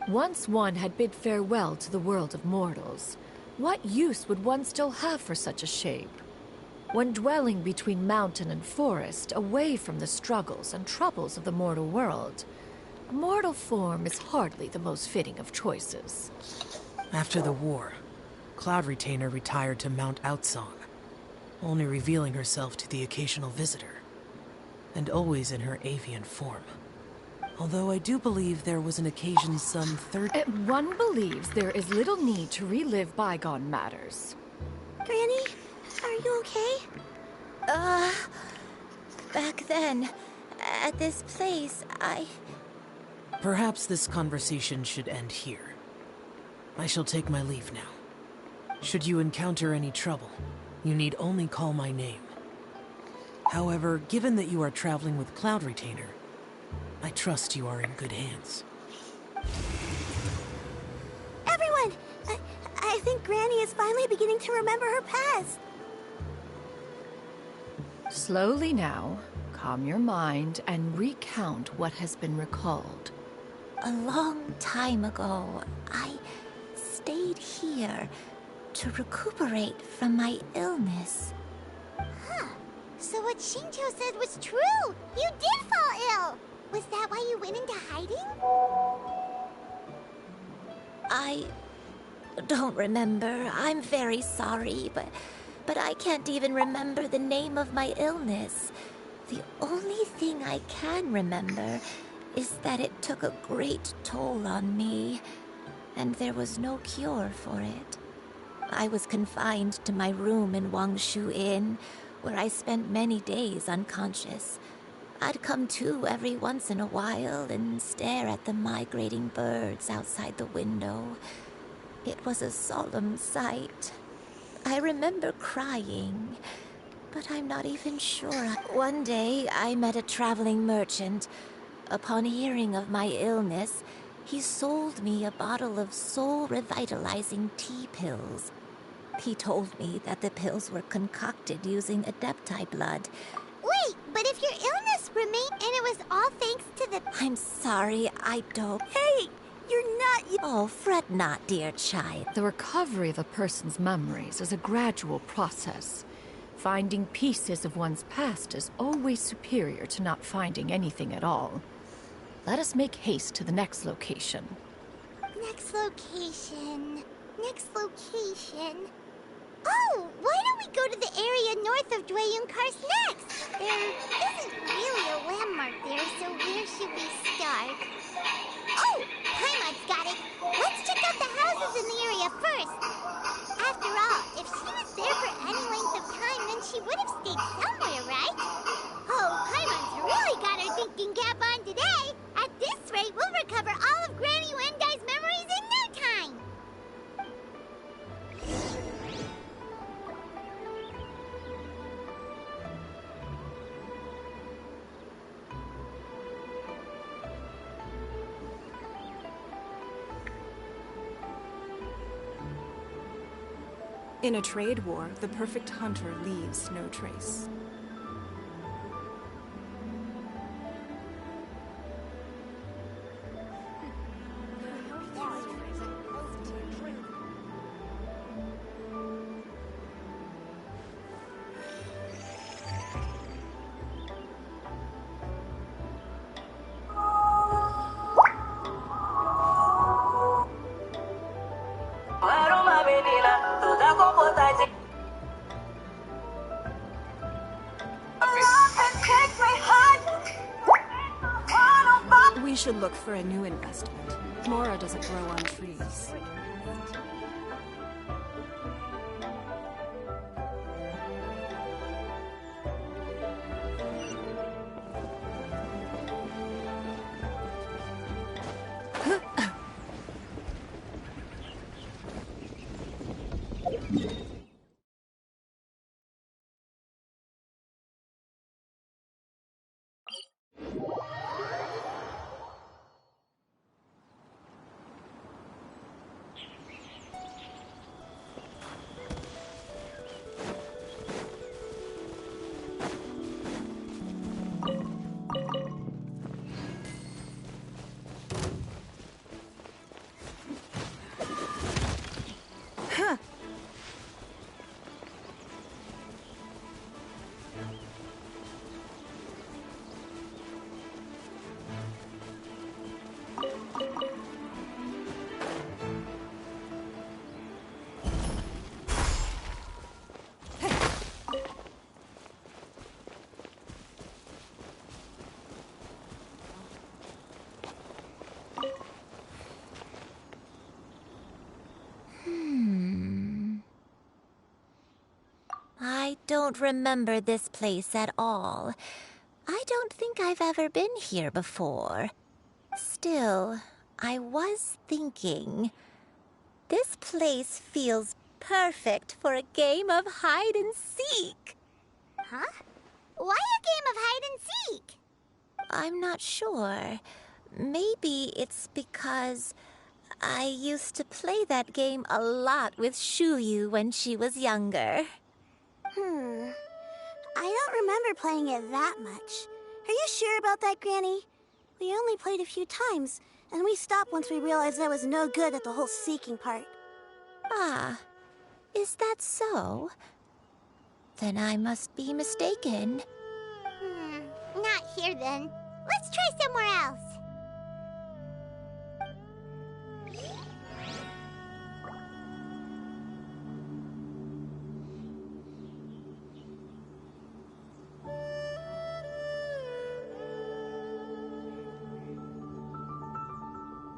Once one had bid farewell to the world of mortals, what use would one still have for such a shape? When dwelling between mountain and forest, away from the struggles and troubles of the mortal world, a mortal form is hardly the most fitting of choices. After the war, Cloud Retainer retired to Mount Outsong, only revealing herself to the occasional visitor, and always in her avian form. Although I do believe there was an occasion some One believes there is little need to relive bygone matters. Granny, are you okay? Back then, at this place, Perhaps this conversation should end here. I shall take my leave now. Should you encounter any trouble, you need only call my name. However, given that you are traveling with Cloud Retainer, I trust you are in good hands. Everyone! I think Granny is finally beginning to remember her past. Slowly now, calm your mind and recount what has been recalled. a long time ago, I stayed here to recuperate from my illness. Huh. So what Shinjo said was true! You did fall ill! Was that why you went into hiding? I don't remember. I'm very sorry, but I can't even remember the name of my illness. The only thing I can remember is that it took a great toll on me, and there was no cure for it. I was confined to my room in Wangshu Inn, where I spent many days unconscious. I'd come to every once in a while and stare at the migrating birds outside the window. It was a solemn sight. I remember crying, but I'm not even sure. One day, I met a traveling merchant. Upon hearing of my illness, he sold me a bottle of soul-revitalizing tea pills. He told me that the pills were concocted using Adepti blood. Wait, but if your illness remained and it was all thanks to the... I'm sorry, I don't... Hey! You're not... Oh, fret not, dear child. The recovery of a person's memories is a gradual process. Finding pieces of one's past is always superior to not finding anything at all. Let us make haste to the next location. Next location... Next location... Oh, why don't we go to the area north of Dwayunkars next? There isn't really a landmark there, so where should we start? Oh, Paimon's got it. Let's check out the houses in the area first. After all, if she was there for any length of time, then she would have stayed somewhere, right? Oh, Paimon's really got her thinking cap on today. At this rate, we'll recover all of Granny Wendai's memories in no time. In a trade war, the perfect hunter leaves no trace. We should look for a new investment. Mora doesn't grow on trees. don't remember this place at all. I don't think I've ever been here before. Still, I was thinking, this place feels perfect for a game of hide and seek. Huh? Why a game of hide and seek? I'm not sure. Maybe it's because I used to play that game a lot with Shuyu when she was younger. I don't remember playing it that much. Are you sure about that, Granny? We only played a few times, and we stopped once we realized I was no good at the whole seeking part. Ah, is that so? Then I must be mistaken. Not here then. Let's try somewhere else.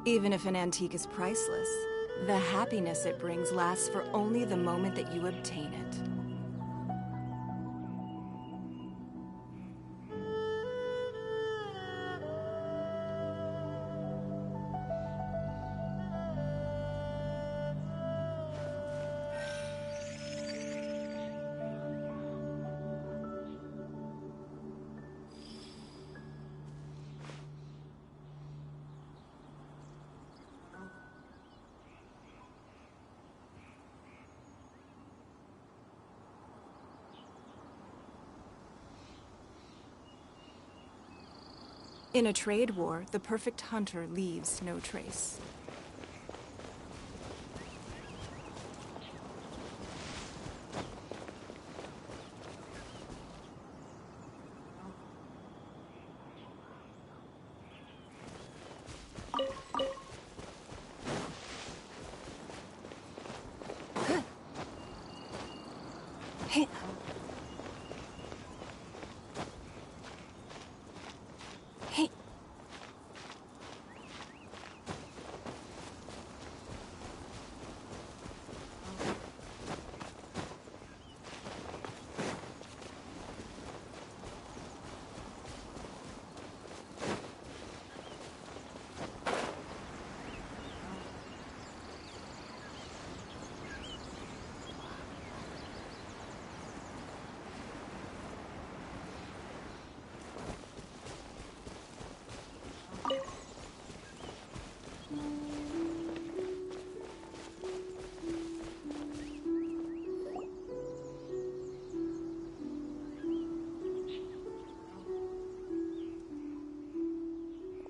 Even if an antique is priceless, the happiness it brings lasts for only the moment that you obtain it. In a trade war, the perfect hunter leaves no trace.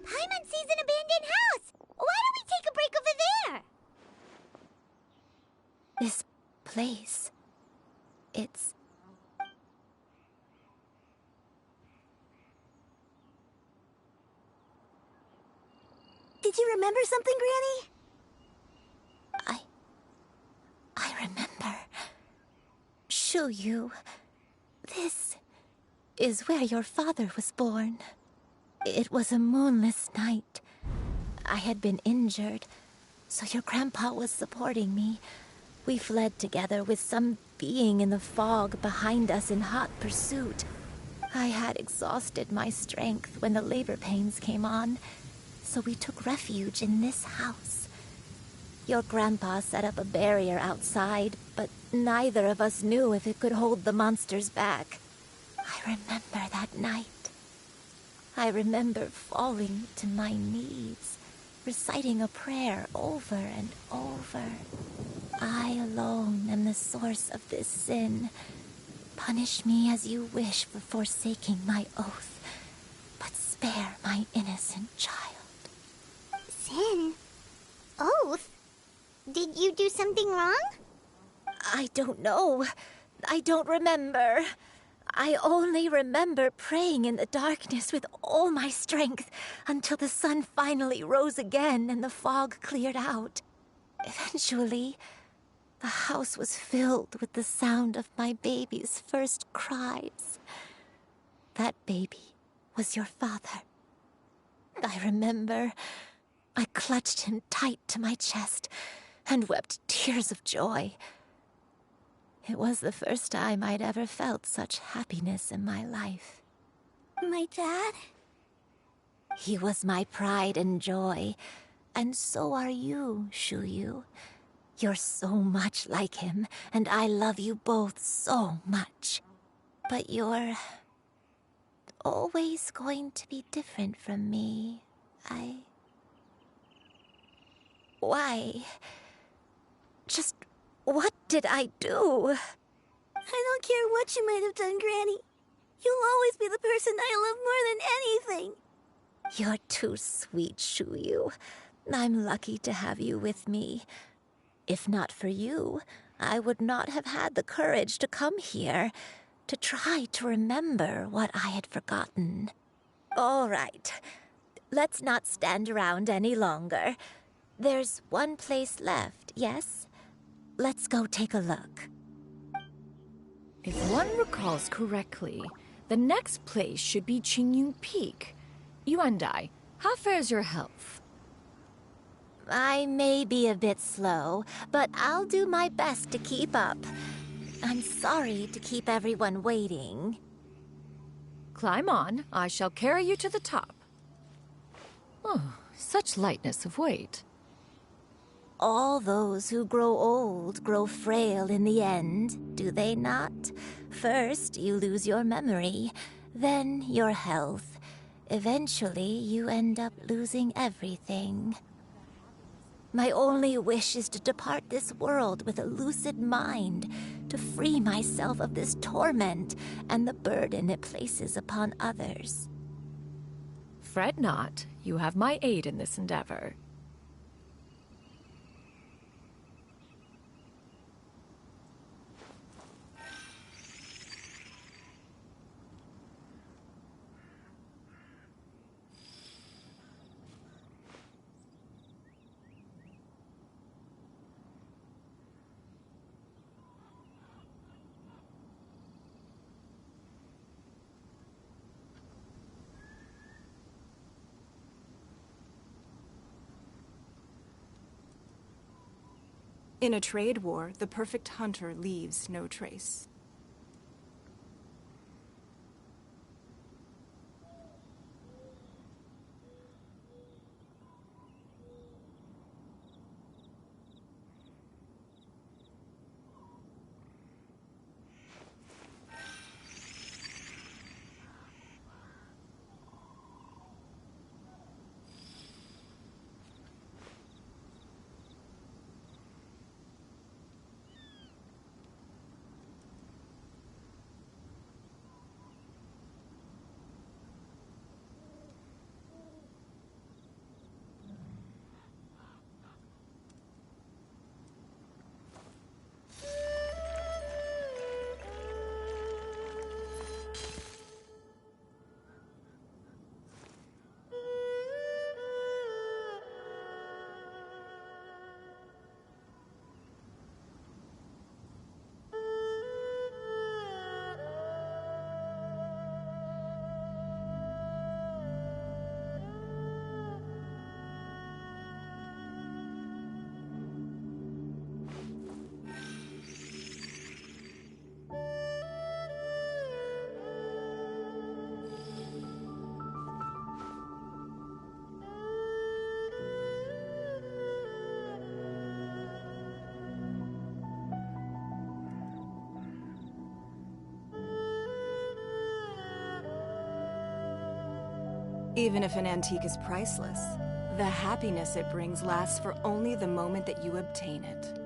Paimon sees an abandoned house! Why don't we take a break over there? This place, it's... Did you remember something, Granny? I remember. Shuyu, this is where your father was born. It was a moonless night. I had been injured, so your grandpa was supporting me. We fled together with some being in the fog behind us in hot pursuit. I had exhausted my strength when the labor pains came on, so we took refuge in this house. Your grandpa set up a barrier outside, but neither of us knew if it could hold the monsters back. I remember that night. I remember falling to my knees, reciting a prayer over and over. I alone am the source of this sin. Punish me as you wish for forsaking my oath, but spare my innocent child. Sin? Oath? Did you do something wrong? I don't know. I don't remember. I only remember praying in the darkness with all my strength until the sun finally rose again and the fog cleared out. Eventually, the house was filled with the sound of my baby's first cries. That baby was your father. I remember I clutched him tight to my chest and wept tears of joy. It was the first time I'd ever felt such happiness in my life. My dad? He was my pride and joy, and so are you, Shuyu. You're so much like him, and I love you both so much. But you're always going to be different from me. Why? Just what did I do? I don't care what you might have done, Granny. You'll always be the person I love more than anything. You're too sweet, Shuyu. I'm lucky to have you with me. If not for you, I would not have had the courage to come here, to try to remember what I had forgotten. All right, let's not stand around any longer. There's one place left, yes? Let's go take a look. If one recalls correctly, the next place should be Qingyun Peak. Yuandai, how fares your health? I may be a bit slow, but I'll do my best to keep up. I'm sorry to keep everyone waiting. Climb on. I shall carry you to the top. Oh, such lightness of weight. All those who grow old grow frail in the end, do they not? First, you lose your memory, then your health. Eventually, you end up losing everything. My only wish is to depart this world with a lucid mind, to free myself of this torment and the burden it places upon others. Fret not. You have my aid in this endeavor. In a trade war, the perfect hunter leaves no trace. Even if an antique is priceless, the happiness it brings lasts for only the moment that you obtain it.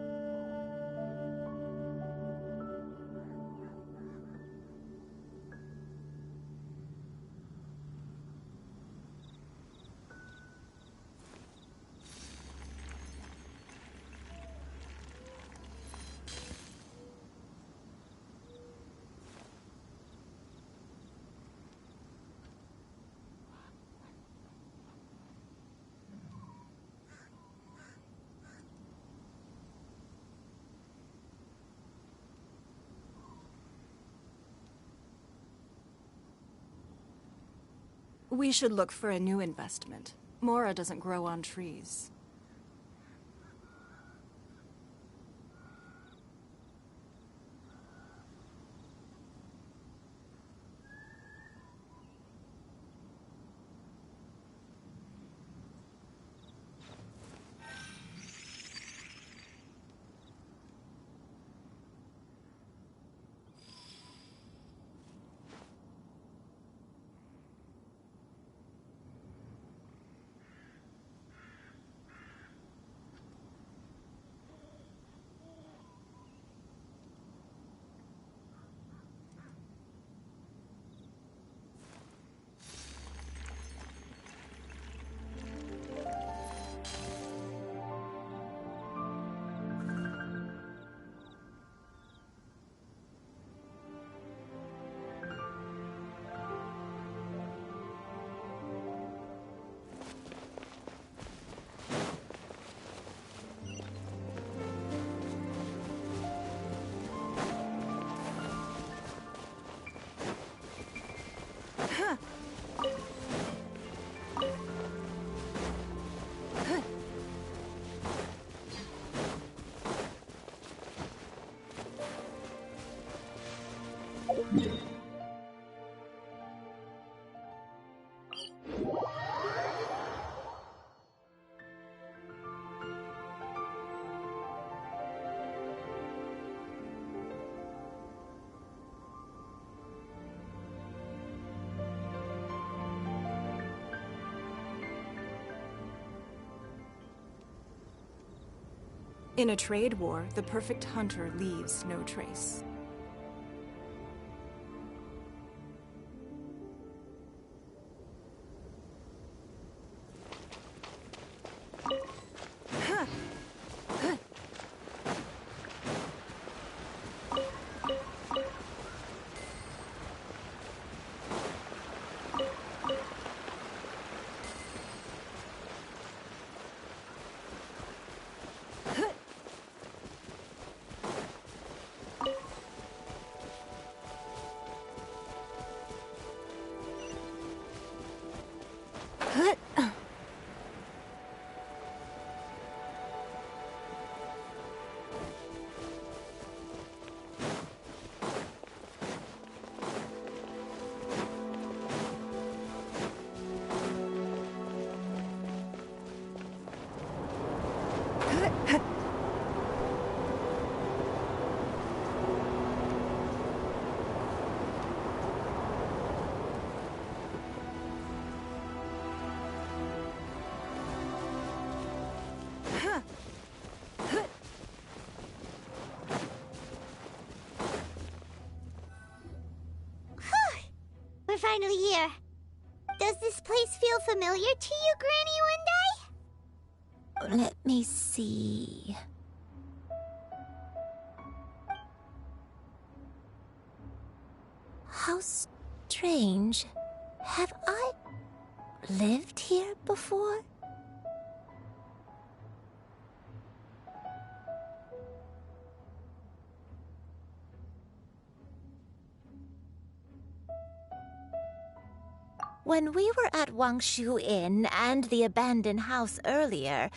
We should look for a new investment. Mora doesn't grow on trees. In a trade war, the perfect hunter leaves no trace. We're finally here. Does this place feel familiar to you, Granny One Day? Let me see. How strange. Have I lived here before? When we were at Wangshu Inn and the abandoned house earlier,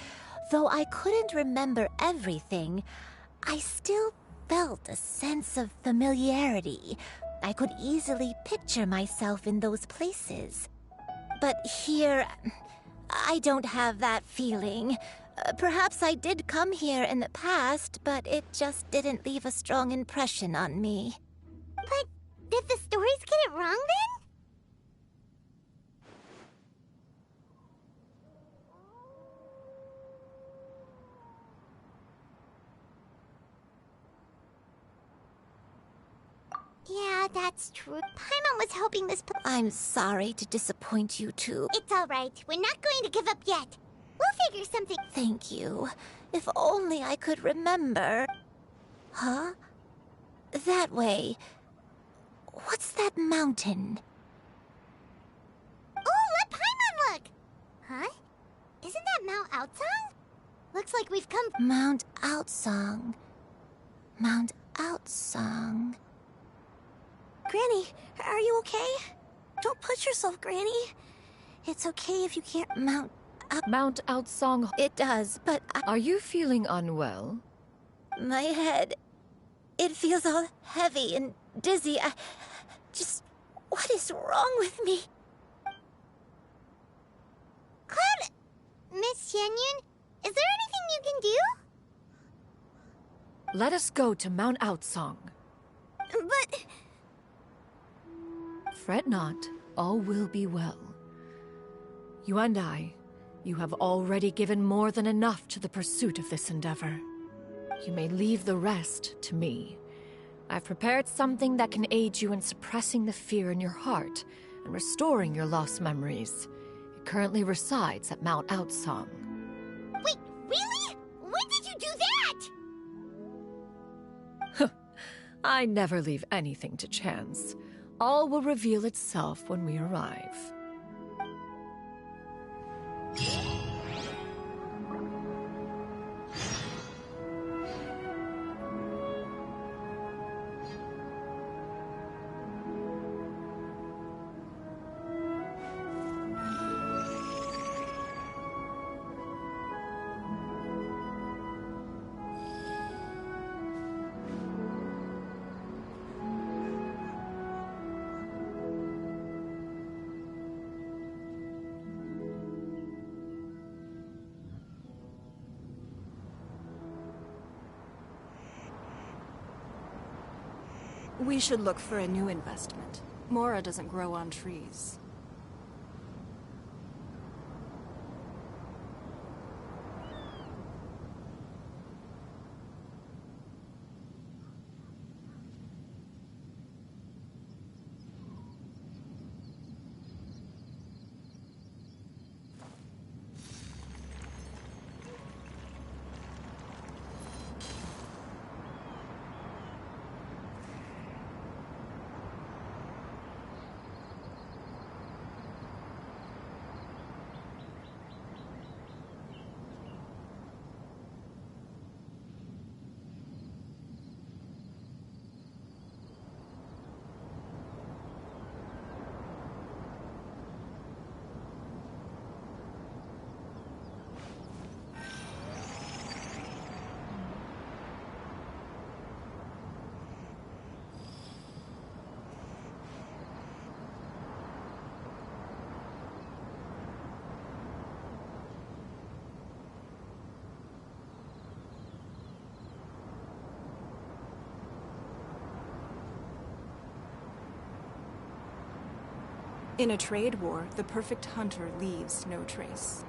though I couldn't remember everything, I still felt a sense of familiarity. I could easily picture myself in those places. But here, I don't have that feeling. Perhaps I did come here in the past, but it just didn't leave a strong impression on me. But did the stories get it wrong then? Yeah, that's true. Paimon was hoping this... I'm sorry to disappoint you two. It's all right. We're not going to give up yet. We'll figure something... Thank you. If only I could remember. Huh? That way. What's that mountain? Oh, let Paimon look! Huh? Isn't that Mount Outsong? Looks like we've come... Mount Outsong. Mount Outsong. Granny, are you okay? Don't push yourself, Granny. It's okay if you can't... Mount Outsong. It does, but Are you feeling unwell? My head... It feels all heavy and dizzy. What is wrong with me? Cloud... Miss Xianyun, is there anything you can do? Let us go to Mount Outsong. But... Fret not, all will be well. You and I, you have already given more than enough to the pursuit of this endeavor. You may leave the rest to me. I've prepared something that can aid you in suppressing the fear in your heart and restoring your lost memories. It currently resides at Mount Outsong. Wait, really? When did you do that? I never leave anything to chance. All will reveal itself when we arrive. We should look for a new investment. Mora doesn't grow on trees. In a trade war, the perfect hunter leaves no trace.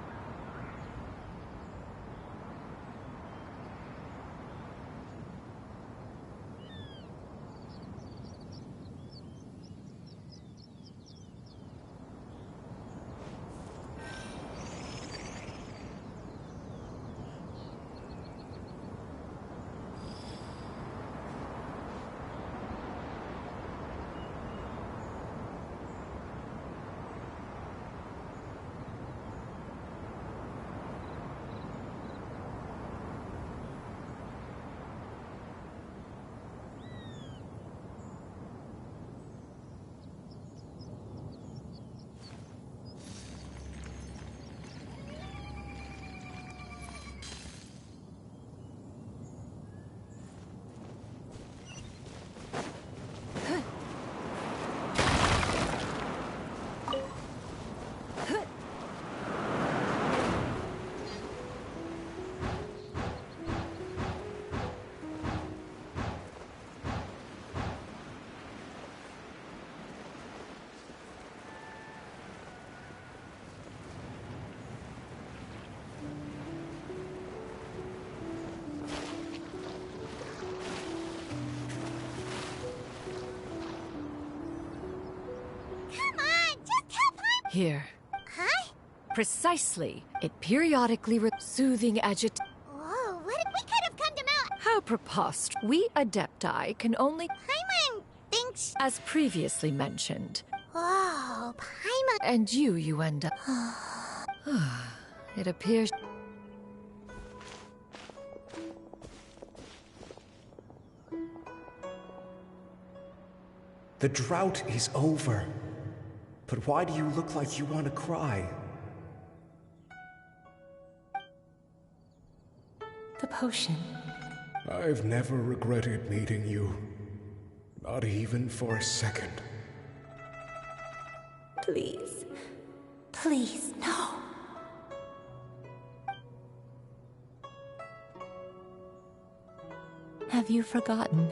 Here. Huh? Precisely. It periodically soothing Whoa, what if we could have come to Mount... How preposterous. We Adepti can only... Paimon thinks... As previously mentioned. Whoa, Paimon... And you end up... It appears... The drought is over. But why do you look like you want to cry? The potion. I've never regretted meeting you. Not even for a second. Please. Please, no. Have you forgotten?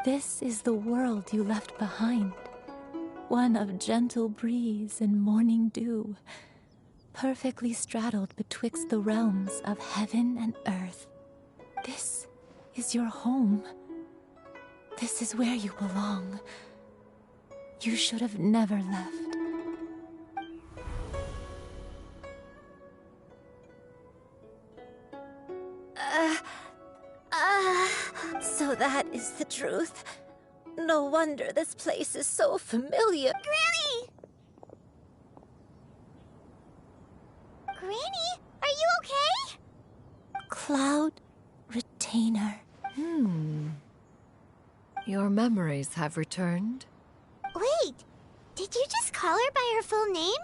This is the world you left behind. One of gentle breeze and morning dew, perfectly straddled betwixt the realms of heaven and earth. This is your home. This is where you belong. You should have never left. So that is the truth. No wonder this place is so familiar. Granny! Granny, are you okay? Cloud Retainer. Your memories have returned? Wait, did you just call her by her full name?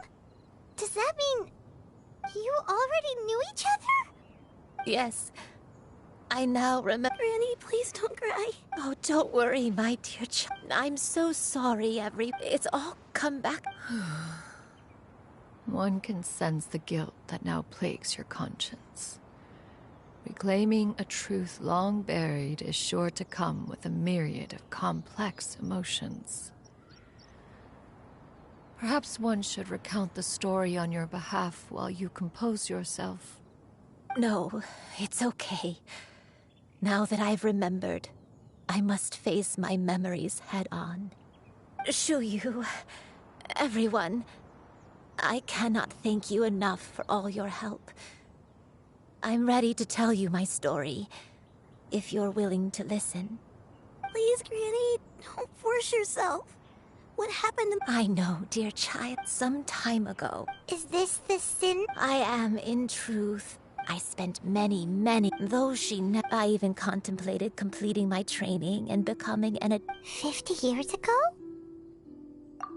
Does that mean you already knew each other? Yes. I now remember. Granny, please don't cry. Oh, don't worry, my dear child. I'm so sorry, It's all come back. One can sense the guilt that now plagues your conscience. Reclaiming a truth long buried is sure to come with a myriad of complex emotions. Perhaps one should recount the story on your behalf while you compose yourself. No, it's okay. Now that I've remembered, I must face my memories head on. Shuyu, everyone, I cannot thank you enough for all your help. I'm ready to tell you my story, if you're willing to listen. Please, Granny, don't force yourself. What happened to... I know, dear child, some time ago. Is this the sin? I am, in truth. I spent many, though I even contemplated completing my training and becoming an 50 years ago?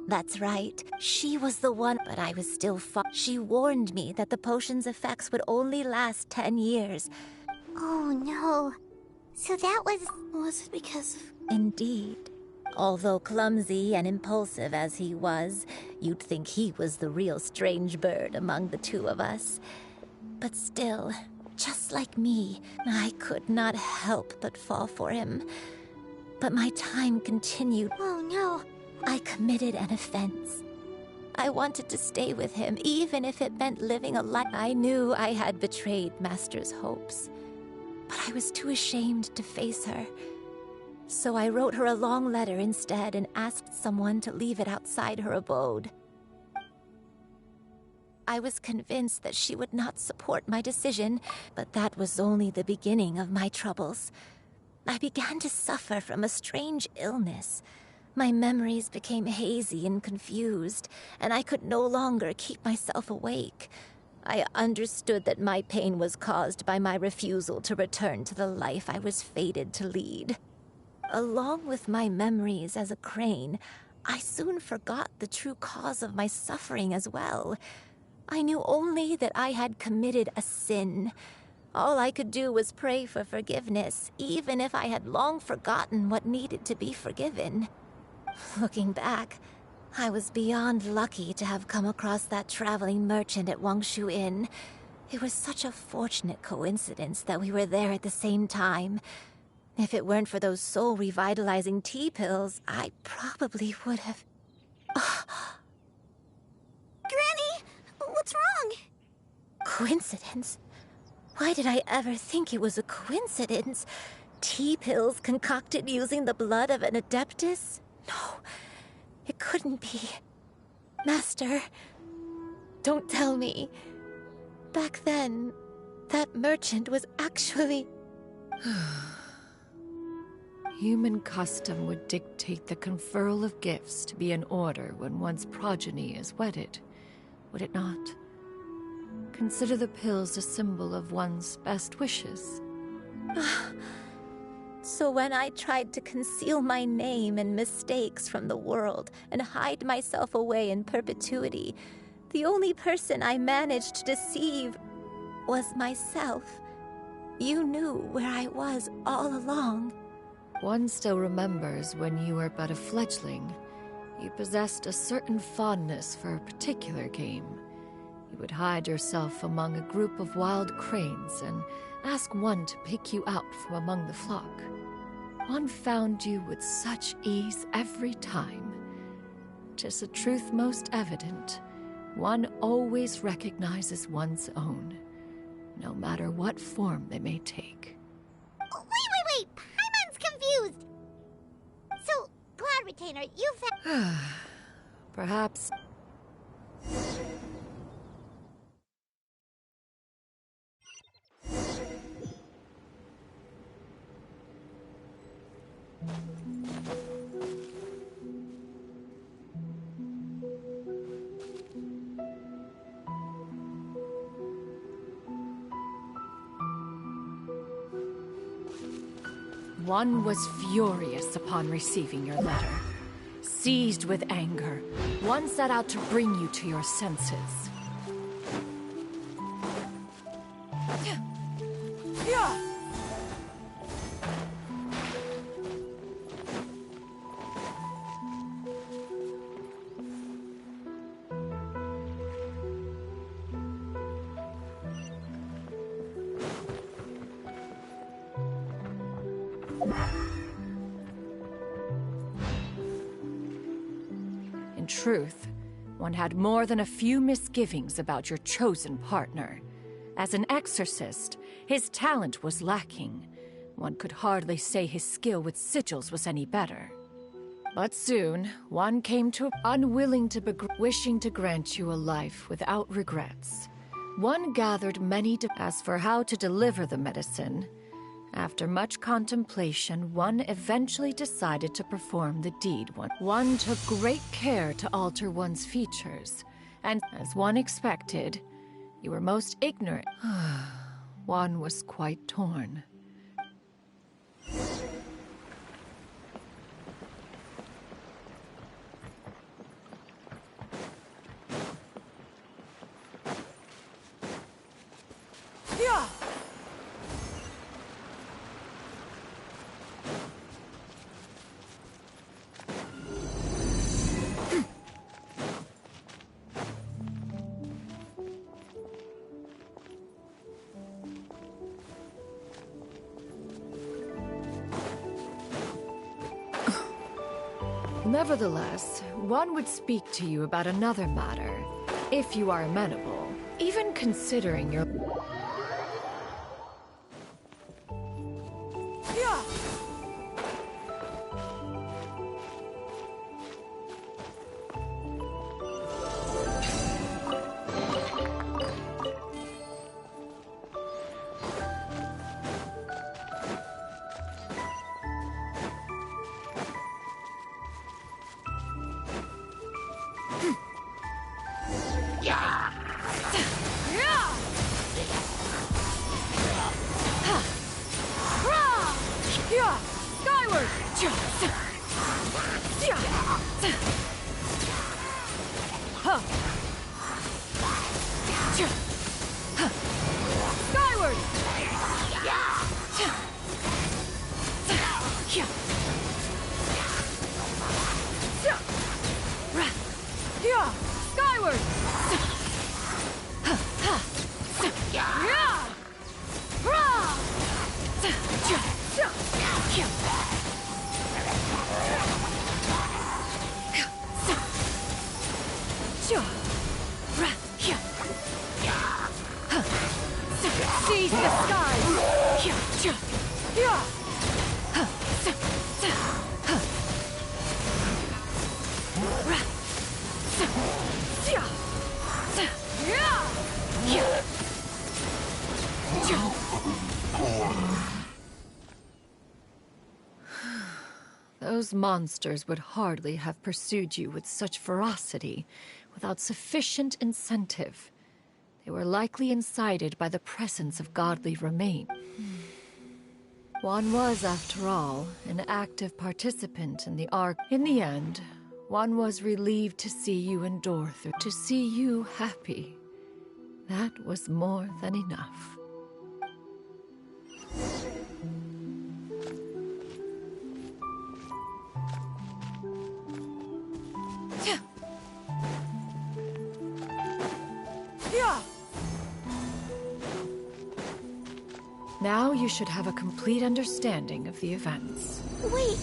That's right. She was the one, but I was still She warned me that the potion's effects would only last 10 years. Oh no. So that was... Was it because of... Indeed. Although clumsy and impulsive as he was, you'd think he was the real strange bird among the two of us. But still, just like me, I could not help but fall for him. But my time continued. Oh no. I committed an offense. I wanted to stay with him, even if it meant living a life. I knew I had betrayed Master's hopes, but I was too ashamed to face her. So I wrote her a long letter instead and asked someone to leave it outside her abode. I was convinced that she would not support my decision, but that was only the beginning of my troubles. I began to suffer from a strange illness. My memories became hazy and confused, and I could no longer keep myself awake. I understood that my pain was caused by my refusal to return to the life I was fated to lead. Along with my memories as a crane, I soon forgot the true cause of my suffering as well. I knew only that I had committed a sin. All I could do was pray for forgiveness, even if I had long forgotten what needed to be forgiven. Looking back, I was beyond lucky to have come across that traveling merchant at Wangshu Inn. It was such a fortunate coincidence that we were there at the same time. If it weren't for those soul-revitalizing tea pills, I probably would have... Granny! What's wrong? Coincidence? Why did I ever think it was a coincidence? Tea pills concocted using the blood of an adeptus? No, it couldn't be. Master, don't tell me. Back then, that merchant was actually... Human custom would dictate the conferral of gifts to be in order when one's progeny is wedded, would it not? Consider the pills a symbol of one's best wishes. So when I tried to conceal my name and mistakes from the world and hide myself away in perpetuity, the only person I managed to deceive was myself. You knew where I was all along. One still remembers when you were but a fledgling. You possessed a certain fondness for a particular game. You would hide yourself among a group of wild cranes and ask one to pick you out from among the flock. One found you with such ease every time. 'Tis a truth most evident. One always recognizes one's own, no matter what form they may take. Wait! Paimon's confused! So, Cloud Retainer, you found... Perhaps... One was furious upon receiving your letter. Seized with anger, one set out to bring you to your senses. In truth, one had more than a few misgivings about your chosen partner. As an exorcist, his talent was lacking. One could hardly say his skill with sigils was any better. But soon, one came to unwilling to wishing to grant you a life without regrets. One gathered many as for how to deliver the medicine. After much contemplation, one eventually decided to perform the deed. One took great care to alter one's features, and as one expected, you were most ignorant. One was quite torn. Nevertheless, one would speak to you about another matter, if you are amenable, even considering your... Yeah! Seize the skies! Those monsters would hardly have pursued you with such ferocity without sufficient incentive. They were likely incited by the presence of godly remains. One was, after all, an active participant in the arc. In the end, one was relieved to see you endure through, to see you happy. That was more than enough. Now you should have a complete understanding of the events. Wait!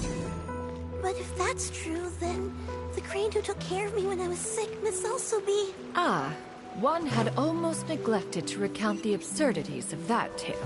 But if that's true, then the crane who took care of me when I was sick must also be... Ah, one had almost neglected to recount the absurdities of that tale.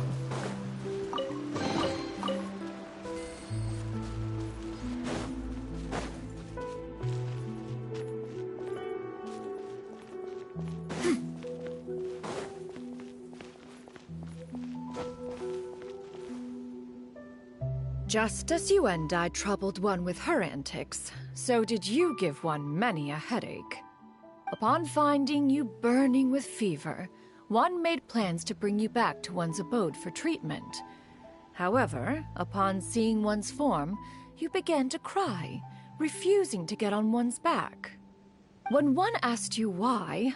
Just as you and I troubled one with her antics, so did you give one many a headache. Upon finding you burning with fever, one made plans to bring you back to one's abode for treatment. However, upon seeing one's form, you began to cry, refusing to get on one's back. When one asked you why,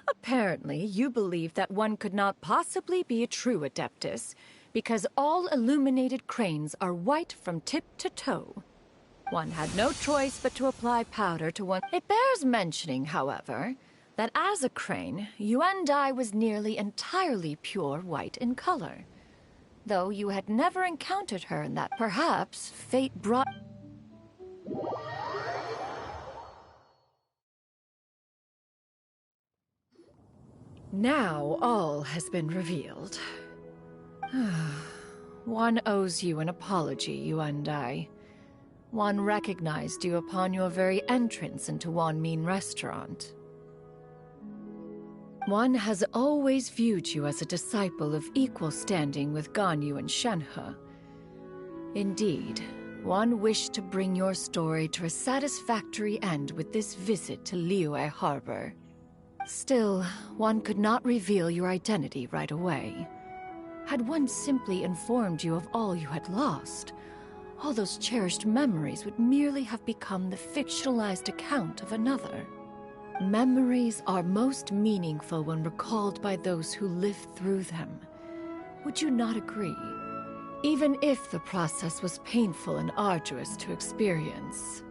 apparently you believed that one could not possibly be a true Adeptus, because all illuminated cranes are white from tip to toe. One had no choice but to apply powder to one. It bears mentioning, however, that as a crane, Yuendai was nearly entirely pure white in color. Though you had never encountered her in that, perhaps fate brought... Now all has been revealed. One owes you an apology, Yuendai. One recognized you upon your very entrance into Wanmin Restaurant. One has always viewed you as a disciple of equal standing with Ganyu and Shenhe. Indeed, one wished to bring your story to a satisfactory end with this visit to Liyue Harbor. Still, one could not reveal your identity right away. Had one simply informed you of all you had lost, all those cherished memories would merely have become the fictionalized account of another. Memories are most meaningful when recalled by those who lived through them. Would you not agree? Even if the process was painful and arduous to experience.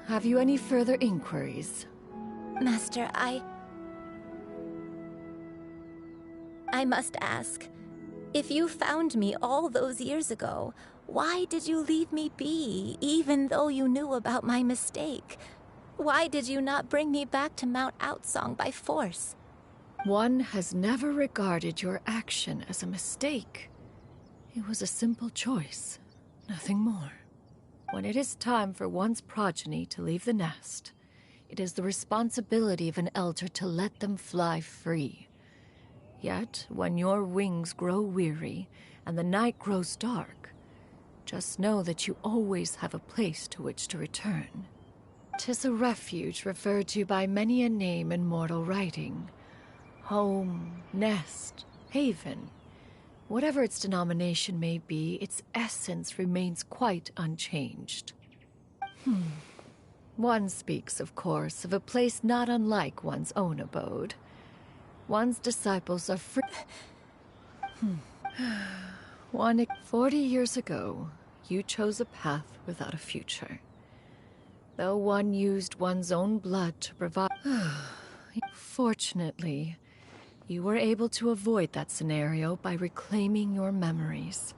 Have you any further inquiries? Master, I must ask, If you found me all those years ago, why did you leave me be, even though you knew about my mistake? Why did you not bring me back to Mount Outsong by force? One has never regarded your action as a mistake. It was a simple choice, nothing more. When it is time for one's progeny to leave the nest, it is the responsibility of an elder to let them fly free. Yet, when your wings grow weary and the night grows dark, just know that you always have a place to which to return. 'Tis a refuge referred to by many a name in mortal writing. Home, nest, haven. Whatever its denomination may be, its essence remains quite unchanged. One speaks, of course, of a place not unlike one's own abode. One's disciples are free. 40 years ago, you chose a path without a future. Though one used one's own blood to provide... Fortunately, you were able to avoid that scenario by reclaiming your memories.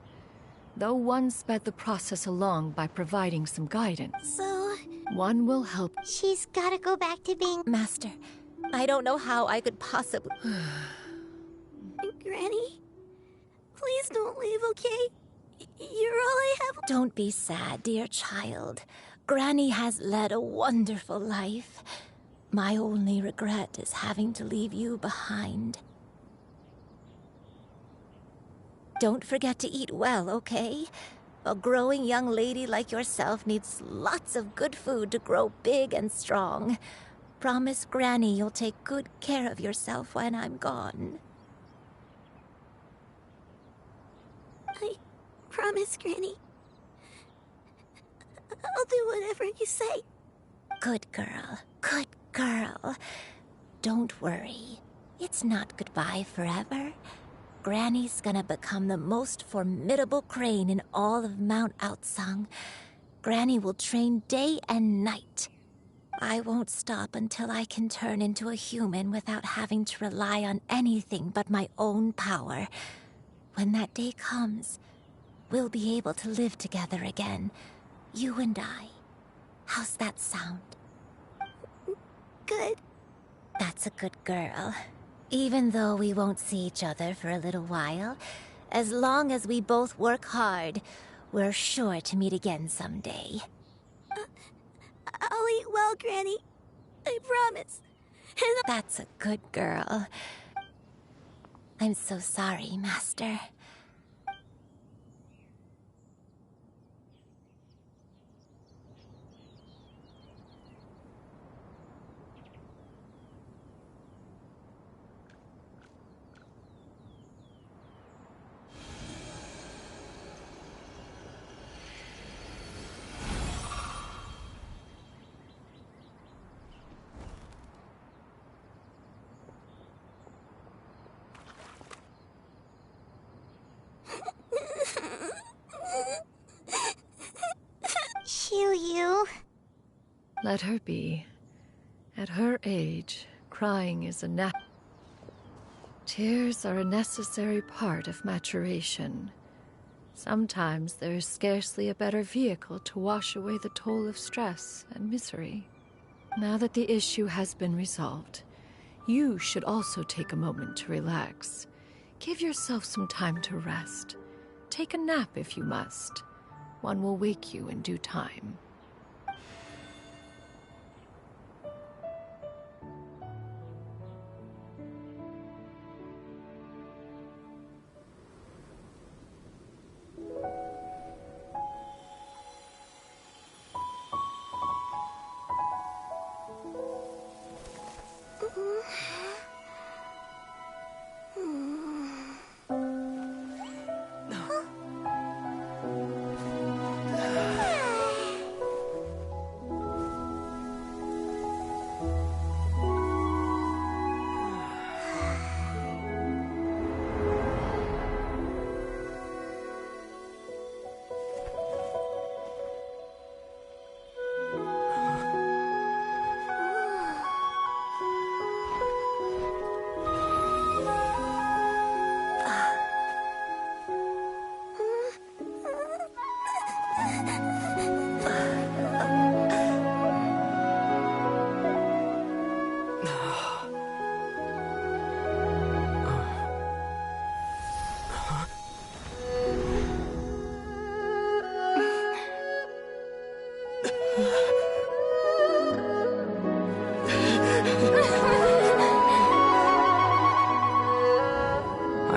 Though one sped the process along by providing some guidance. So... one will help... She's gotta go back to being... Master, I don't know how I could possibly... Granny, please don't leave, okay? You're all I have... Don't be sad, dear child. Granny has led a wonderful life. My only regret is having to leave you behind. Don't forget to eat well, okay? A growing young lady like yourself needs lots of good food to grow big and strong. Promise Granny you'll take good care of yourself when I'm gone. I promise, Granny. I'll do whatever you say. Good girl. Good girl. Don't worry. It's not goodbye forever. Granny's gonna become the most formidable crane in all of Mount Outsong. Granny will train day and night. I won't stop until I can turn into a human without having to rely on anything but my own power. When that day comes, we'll be able to live together again. You and I. How's that sound? Good. That's a good girl. Even though we won't see each other for a little while, as long as we both work hard, we're sure to meet again someday. I'll eat well, Granny. I promise. And That's a good girl. I'm so sorry, Master. Shiryu. Let her be. At her age, crying is a Tears are a necessary part of maturation. Sometimes there is scarcely a better vehicle to wash away the toll of stress and misery. Now that the issue has been resolved, you should also take a moment to relax. Give yourself some time to rest. Take a nap if you must. One will wake you in due time.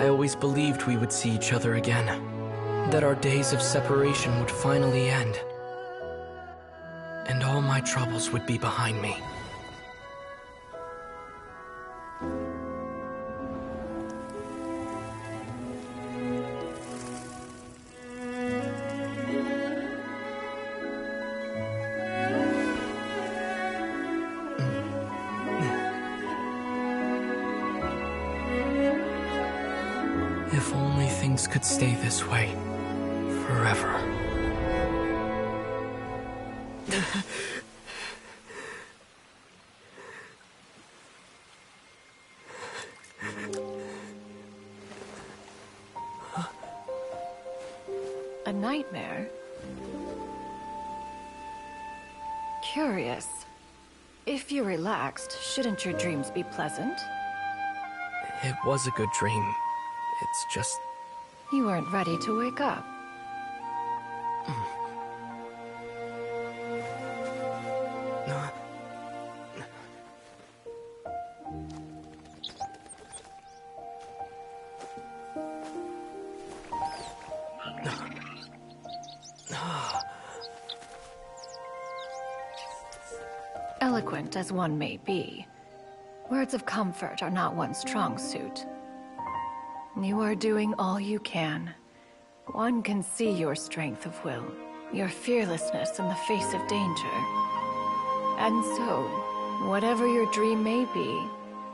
I always believed we would see each other again, that our days of separation would finally end, and all my troubles would be behind me. If only things could stay this way forever. A nightmare? Curious. If you're relaxed, shouldn't your dreams be pleasant? It was a good dream. It's just... You weren't ready to wake up. Eloquent as one may be, words of comfort are not one's strong suit. You are doing all you can. One can see your strength of will, your fearlessness in the face of danger. And so, whatever your dream may be,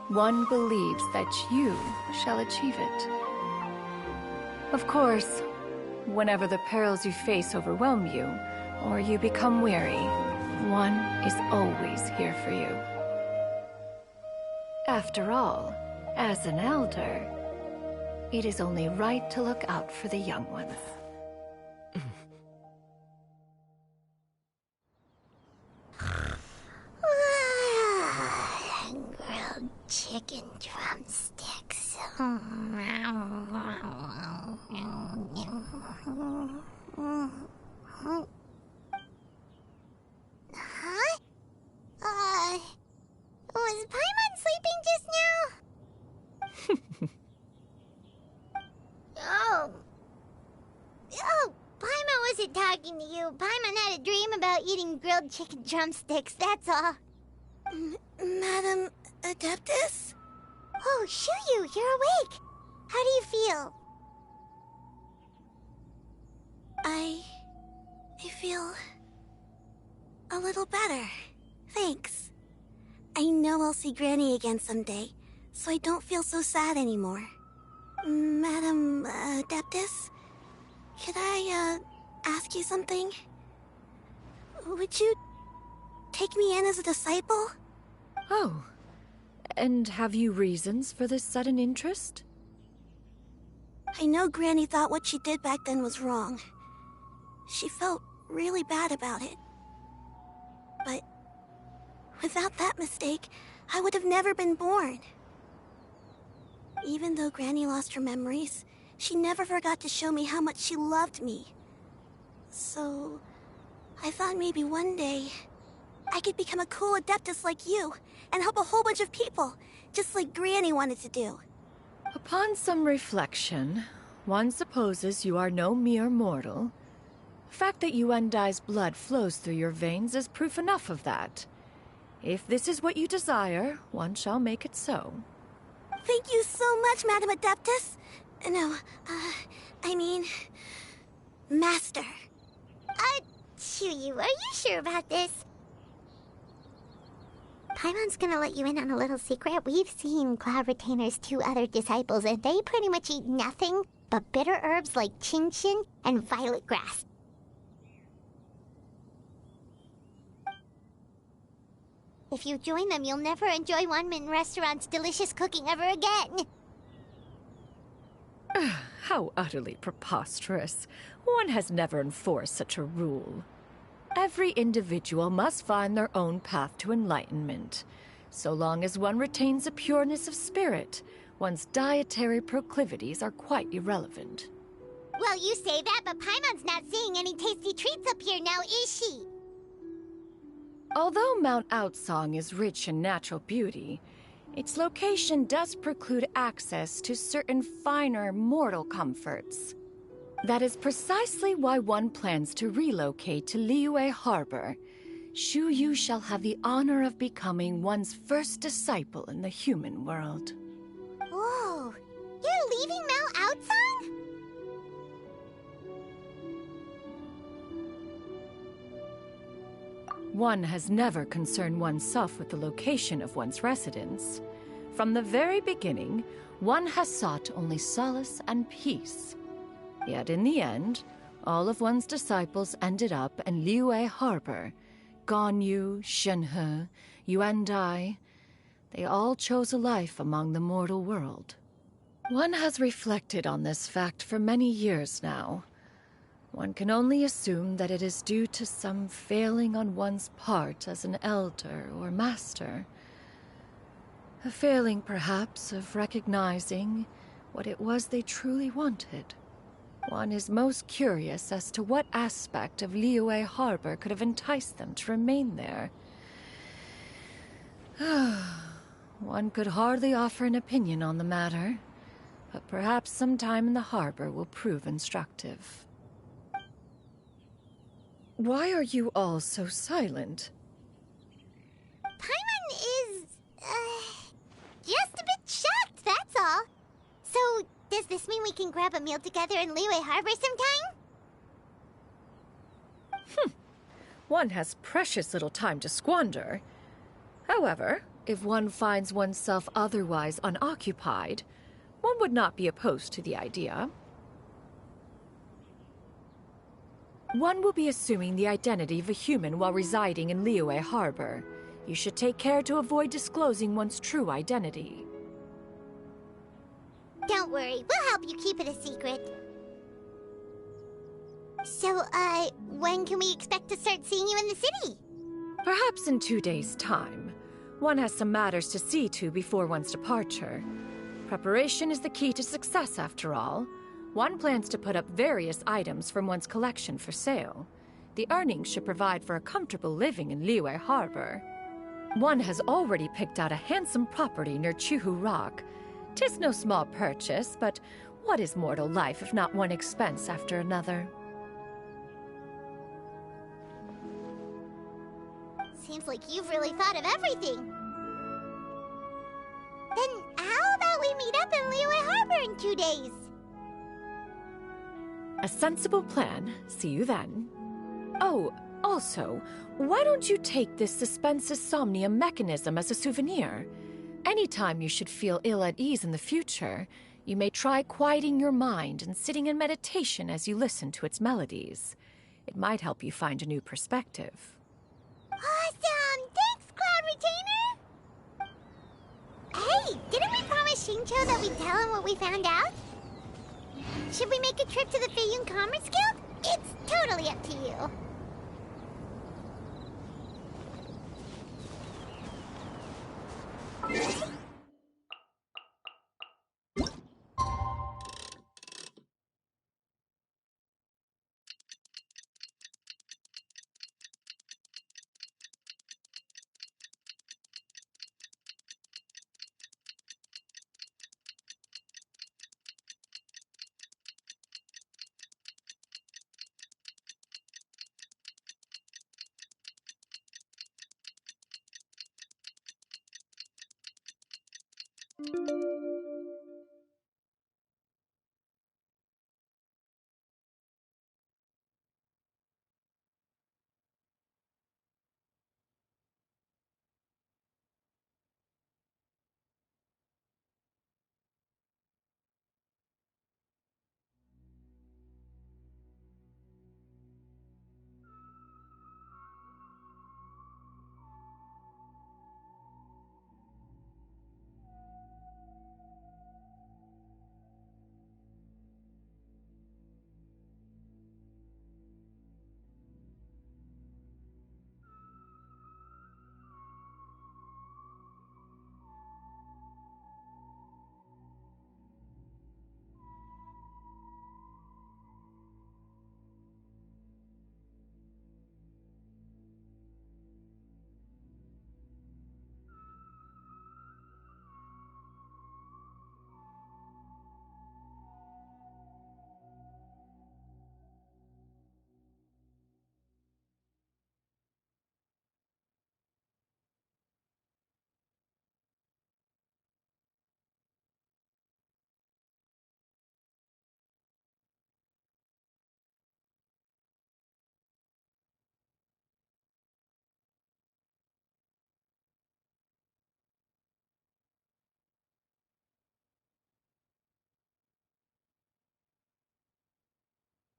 one believes that you shall achieve it. Of course, whenever the perils you face overwhelm you, or you become weary, one is always here for you. After all, as an elder, it is only right to look out for the young ones. Grilled chicken drumsticks. Huh? Was Paimon sleeping just now? Oh, Paimon wasn't talking to you. Paimon had a dream about eating grilled chicken drumsticks, that's all. Madam Adeptus? Oh, Shuyu, you're awake. How do you feel? I feel a little better. Thanks. I know I'll see Granny again someday, so I don't feel so sad anymore. Madam Adeptus, could I ask you something? Would you take me in as a disciple? Oh, and have you reasons for this sudden interest? I know Granny thought what she did back then was wrong. She felt really bad about it. But without that mistake, I would have never been born. Even though Granny lost her memories, she never forgot to show me how much she loved me. So, I thought maybe one day I could become a cool Adeptus like you and help a whole bunch of people, just like Granny wanted to do. Upon some reflection, one supposes you are no mere mortal. The fact that Yuendai's blood flows through your veins is proof enough of that. If this is what you desire, one shall make it so. Thank you so much, Madam Adeptus. No, I mean... Master. Shuyu, are you sure about this? Paimon's gonna let you in on a little secret. We've seen Cloud Retainer's 2 other disciples, and they pretty much eat nothing but bitter herbs like chin-chin and violet grass. If you join them, you'll never enjoy Wanmin Restaurant's delicious cooking ever again. How utterly preposterous. One has never enforced such a rule. Every individual must find their own path to enlightenment. So long as one retains a pureness of spirit, one's dietary proclivities are quite irrelevant. Well, you say that, but Paimon's not seeing any tasty treats up here now, is she? Although Mount Outsong is rich in natural beauty, Its location does preclude access to certain finer mortal comforts. That is precisely why one plans to relocate to Liyue Harbor. Shu Yu shall have the honor of becoming one's first disciple in the human world. Whoa! You're leaving Mount Outsang? One has never concerned oneself with the location of one's residence. From the very beginning, one has sought only solace and peace. Yet in the end, all of one's disciples ended up in Liyue Harbor. Ganyu, Shenhe, Yuan Dai, they all chose a life among the mortal world. One has reflected on this fact for many years now. One can only assume that it is due to some failing on one's part as an elder or master. A failing, perhaps, of recognizing what it was they truly wanted. One is most curious as to what aspect of Liyue Harbor could have enticed them to remain there. One could hardly offer an opinion on the matter, but perhaps some time in the harbor will prove instructive. Why are you all so silent? Paimon is, just a bit shocked, that's all. So, does this mean we can grab a meal together in Liyue Harbor sometime? One has precious little time to squander. However, if one finds oneself otherwise unoccupied, one would not be opposed to the idea. One will be assuming the identity of a human while residing in Liyue Harbor. You should take care to avoid disclosing one's true identity. Don't worry, we'll help you keep it a secret. So, when can we expect to start seeing you in the city? Perhaps in 2 days' time. One has some matters to see to before one's departure. Preparation is the key to success, after all. One plans to put up various items from one's collection for sale. The earnings should provide for a comfortable living in Liyue Harbor. One has already picked out a handsome property near Chuhu Rock. 'Tis no small purchase, but what is mortal life if not one expense after another? Seems like you've really thought of everything. Then how about we meet up in Liyue Harbor in 2 days? A sensible plan. See you then. Oh, also, why don't you take this suspense insomnia mechanism as a souvenir? Anytime you should feel ill at ease in the future, you may try quieting your mind and sitting in meditation as you listen to its melodies. It might help you find a new perspective. Awesome! Thanks, Cloud Retainer! Hey, didn't we promise Xingqiu that we'd tell him what we found out? Should we make a trip to the Feiyun Commerce Guild? It's totally up to you.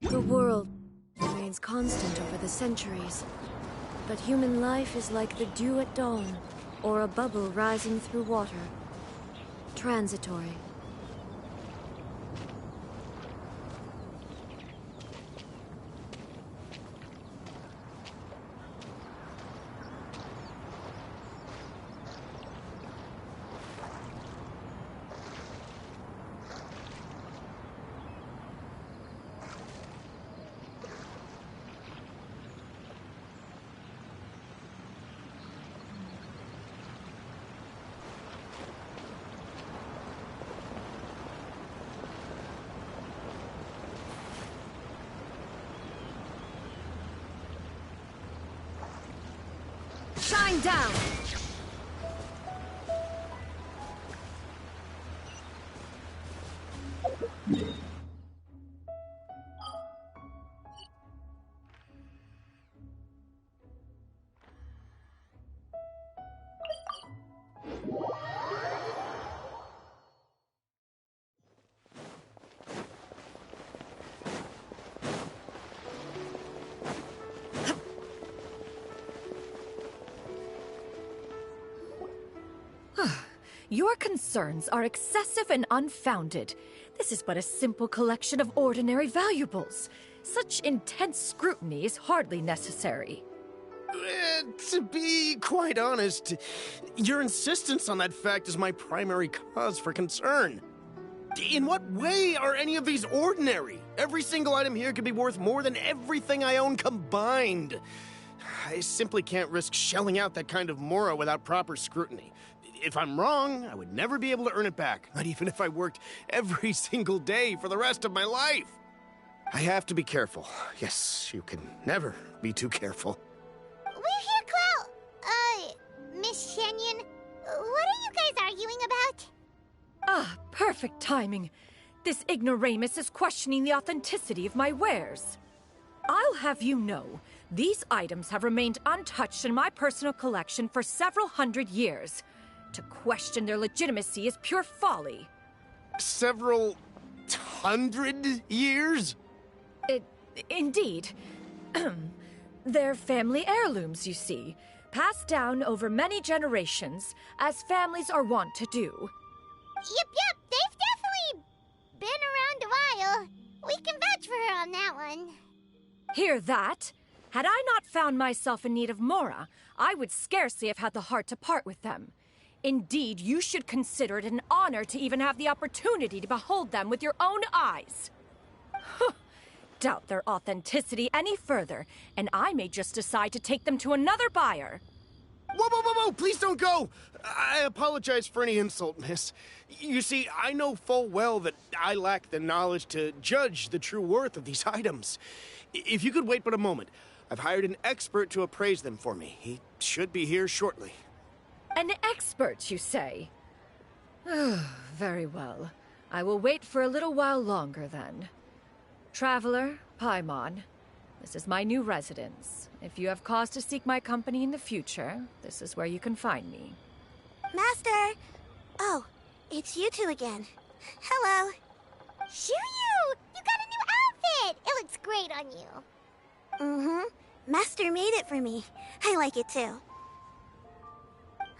The world remains constant over the centuries, but human life is like the dew at dawn, or a bubble rising through water. Transitory. Shine down! Your concerns are excessive and unfounded. This is but a simple collection of ordinary valuables. Such intense scrutiny is hardly necessary. To be quite honest, your insistence on that fact is my primary cause for concern. In what way are any of these ordinary? Every single item here could be worth more than everything I own combined. I simply can't risk shelling out that kind of mora without proper scrutiny. If I'm wrong, I would never be able to earn it back, not even if I worked every single day for the rest of my life. I have to be careful. Yes, you can never be too careful. We're here, Clow. Miss Shenyan, what are you guys arguing about? Ah, perfect timing. This ignoramus is questioning the authenticity of my wares. I'll have you know, these items have remained untouched in my personal collection for several hundred years. To question their legitimacy is pure folly. Several hundred years? Indeed. They're family heirlooms, you see, passed down over many generations, as families are wont to do. Yep, they've definitely been around a while. We can vouch for her on that one. Hear that? Had I not found myself in need of mora, I would scarcely have had the heart to part with them. Indeed, you should consider it an honor to even have the opportunity to behold them with your own eyes. Doubt their authenticity any further, and I may just decide to take them to another buyer. Whoa, please don't go! I apologize for any insult, miss. You see, I know full well that I lack the knowledge to judge the true worth of these items. If you could wait but a moment, I've hired an expert to appraise them for me. He should be here shortly. An expert, you say? Very well. I will wait for a little while longer, then. Traveler, Paimon, this is my new residence. If you have cause to seek my company in the future, this is where you can find me. Master! Oh, it's you two again. Hello. Shiryu! You got a new outfit! It looks great on you. Mm-hmm. Master made it for me. I like it too.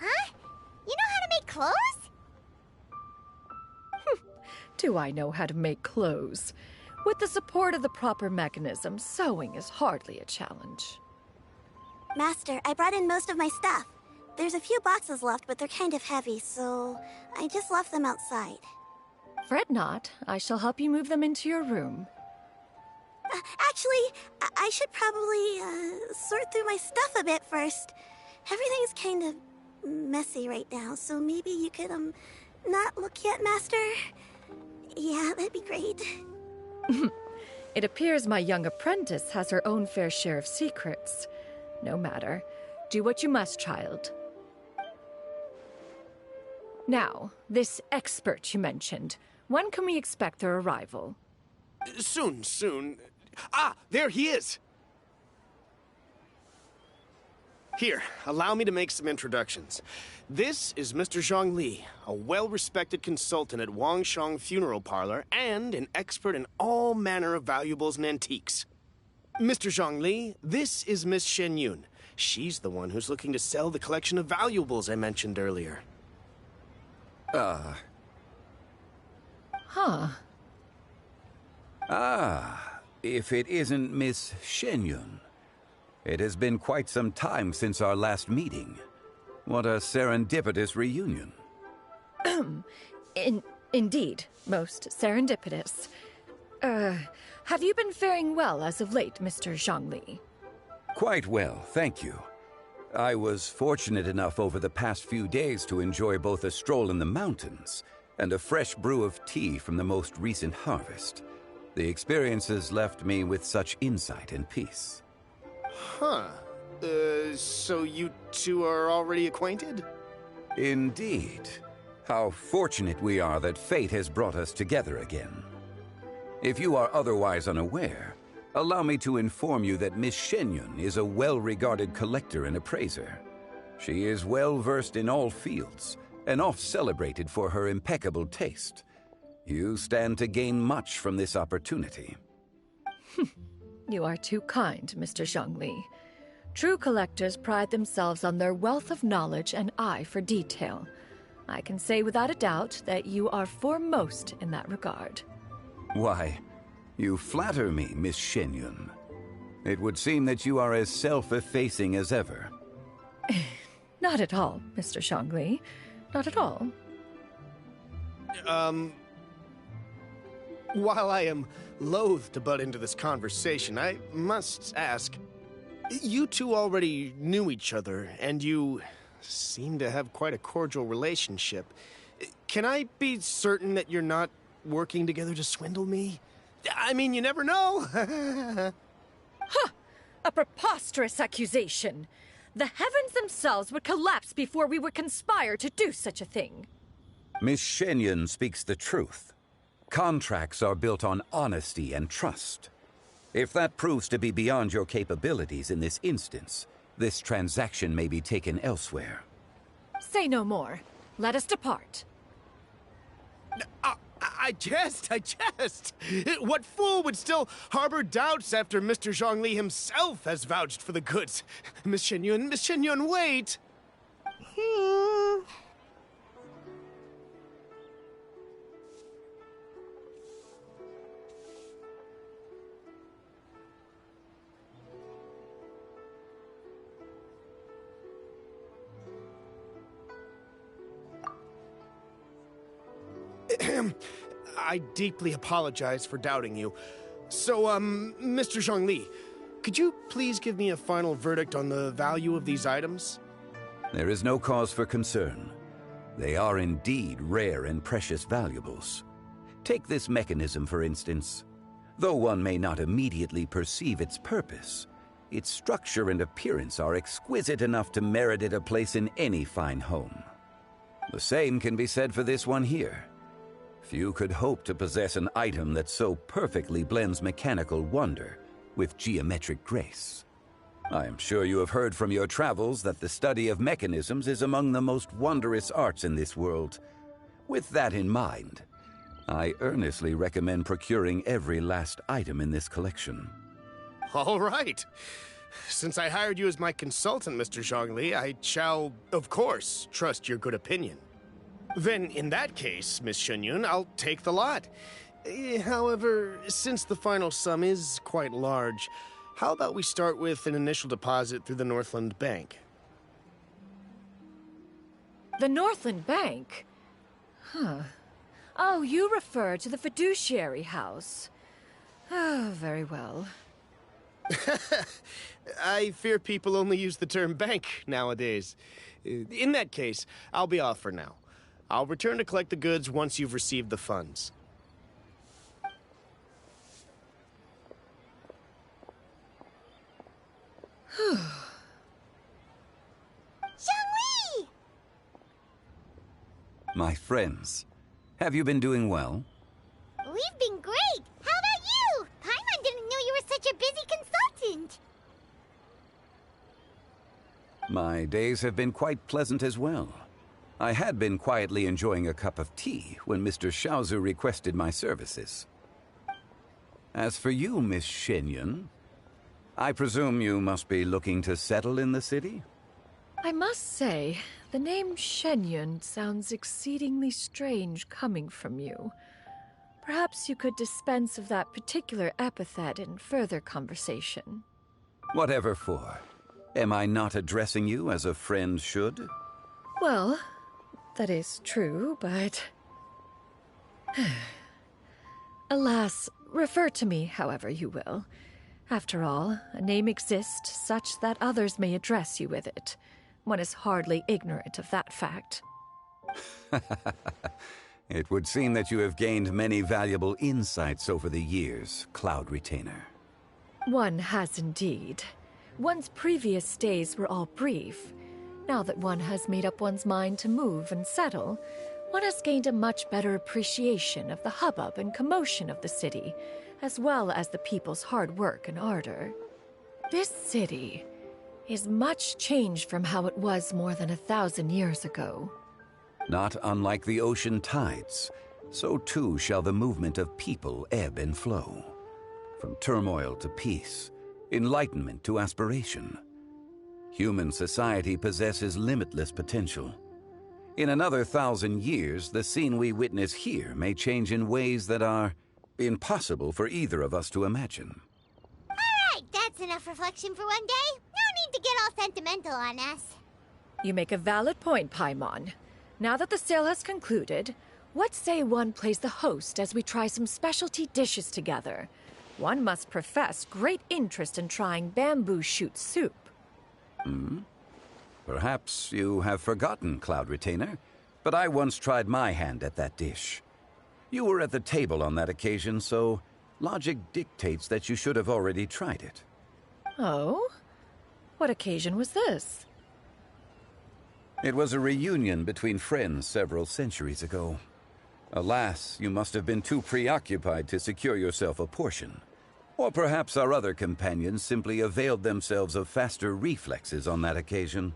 Huh? You know how to make clothes? Do I know how to make clothes? With the support of the proper mechanism, sewing is hardly a challenge. Master, I brought in most of my stuff. There's a few boxes left, but they're kind of heavy, so I just left them outside. Fret not. I shall help you move them into your room. Actually, I should probably sort through my stuff a bit first. Everything's kind of messy right now, so maybe you could, not look yet, Master? Yeah, that'd be great. It appears my young apprentice has her own fair share of secrets. No matter. Do what you must, child. Now, this expert you mentioned, when can we expect their arrival? Soon. Ah, there he is! Here, allow me to make some introductions. This is Mr. Zhongli, a well-respected consultant at Wangshang Funeral Parlor and an expert in all manner of valuables and antiques. Mr. Zhongli, this is Miss Shenyun. She's the one who's looking to sell the collection of valuables I mentioned earlier. Huh. If it isn't Miss Shenyun. It has been quite some time since our last meeting. What a serendipitous reunion. Indeed, most serendipitous. Have you been faring well as of late, Mr. Zhongli? Quite well, thank you. I was fortunate enough over the past few days to enjoy both a stroll in the mountains and a fresh brew of tea from the most recent harvest. The experiences left me with such insight and peace. Huh. So you two are already acquainted? Indeed. How fortunate we are that fate has brought us together again. If you are otherwise unaware, allow me to inform you that Miss Shenyun is a well-regarded collector and appraiser. She is well-versed in all fields, and oft-celebrated for her impeccable taste. You stand to gain much from this opportunity. You are too kind, Mr. Zhongli. True collectors pride themselves on their wealth of knowledge and eye for detail. I can say without a doubt that you are foremost in that regard. Why, you flatter me, Miss Shenyun. It would seem that you are as self-effacing as ever. Not at all, Mr. Zhongli. Not at all. While I am loath to butt into this conversation, I must ask, you two already knew each other, and you seem to have quite a cordial relationship. Can I be certain that you're not working together to swindle me? I mean, you never know. Huh! A preposterous accusation. The heavens themselves would collapse before we would conspire to do such a thing. Miss Shenyun speaks the truth. Contracts are built on honesty and trust. If that proves to be beyond your capabilities in this instance, this transaction may be taken elsewhere. Say no more. Let us depart. I jest. What fool would still harbor doubts after Mr. Zhongli himself has vouched for the goods? Miss Shenyun, wait! I deeply apologize for doubting you. So, Mr. Zhongli, could you please give me a final verdict on the value of these items? There is no cause for concern. They are indeed rare and precious valuables. Take this mechanism, for instance. Though one may not immediately perceive its purpose, its structure and appearance are exquisite enough to merit it a place in any fine home. The same can be said for this one here. Few could hope to possess an item that so perfectly blends mechanical wonder with geometric grace. I am sure you have heard from your travels that the study of mechanisms is among the most wondrous arts in this world. With that in mind, I earnestly recommend procuring every last item in this collection. All right. Since I hired you as my consultant, Mr. Zhongli, I shall, of course, trust your good opinion. Then, in that case, Miss Shenyun, I'll take the lot. However, since the final sum is quite large, how about we start with an initial deposit through the Northland Bank? The Northland Bank? Huh. Oh, you refer to the fiduciary house. Oh, very well. I fear people only use the term bank nowadays. In that case, I'll be off for now. I'll return to collect the goods once you've received the funds. Zhongli! My friends, have you been doing well? We've been great! How about you? Paimon didn't know you were such a busy consultant! My days have been quite pleasant as well. I had been quietly enjoying a cup of tea when Mr. Xiaozu requested my services. As for you, Miss Shenyun, I presume you must be looking to settle in the city? I must say, the name Shenyun sounds exceedingly strange coming from you. Perhaps you could dispense of that particular epithet in further conversation. Whatever for. Am I not addressing you as a friend should? Well, that is true, but... Alas, refer to me however you will. After all, a name exists such that others may address you with it. One is hardly ignorant of that fact. It would seem that you have gained many valuable insights over the years, Cloud Retainer. One has indeed. One's previous stays were all brief. Now that one has made up one's mind to move and settle, one has gained a much better appreciation of the hubbub and commotion of the city, as well as the people's hard work and ardor. This city is much changed from how it was more than 1,000 years ago. Not unlike the ocean tides, so too shall the movement of people ebb and flow. From turmoil to peace, enlightenment to aspiration. Human society possesses limitless potential. In another 1,000 years, the scene we witness here may change in ways that are impossible for either of us to imagine. Alright, that's enough reflection for one day. No need to get all sentimental on us. You make a valid point, Paimon. Now that the sale has concluded, what say one plays the host as we try some specialty dishes together? One must profess great interest in trying bamboo shoot soup. Perhaps you have forgotten, Cloud Retainer, but I once tried my hand at that dish. You were at the table on that occasion, so logic dictates that you should have already tried it. Oh? What occasion was this? It was a reunion between friends several centuries ago. Alas, you must have been too preoccupied to secure yourself a portion. Or perhaps our other companions simply availed themselves of faster reflexes on that occasion.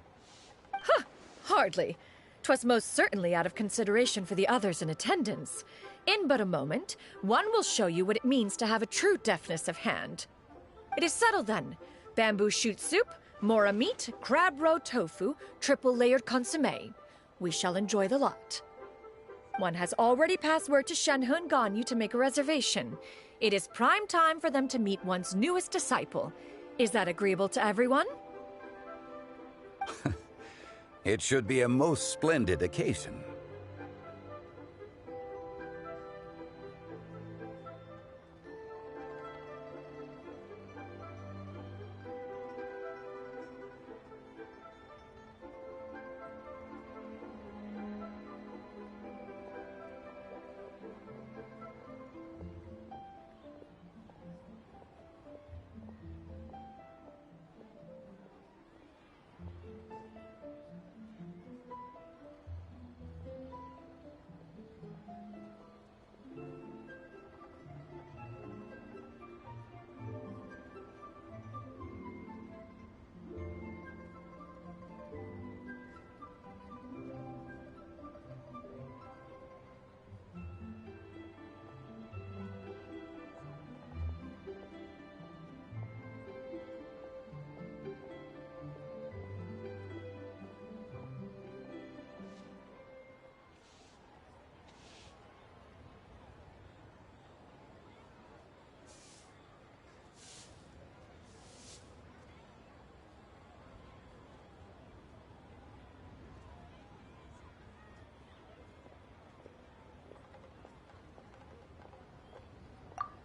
Huh! Hardly. 'Twas most certainly out of consideration for the others in attendance. In but a moment, one will show you what it means to have a true deftness of hand. It is settled then. Bamboo shoot soup, mora meat, crab roe tofu, triple-layered consommé. We shall enjoy the lot. One has already passed word to Shenhe and Ganyu to make a reservation. It is prime time for them to meet one's newest disciple. Is that agreeable to everyone? It should be a most splendid occasion.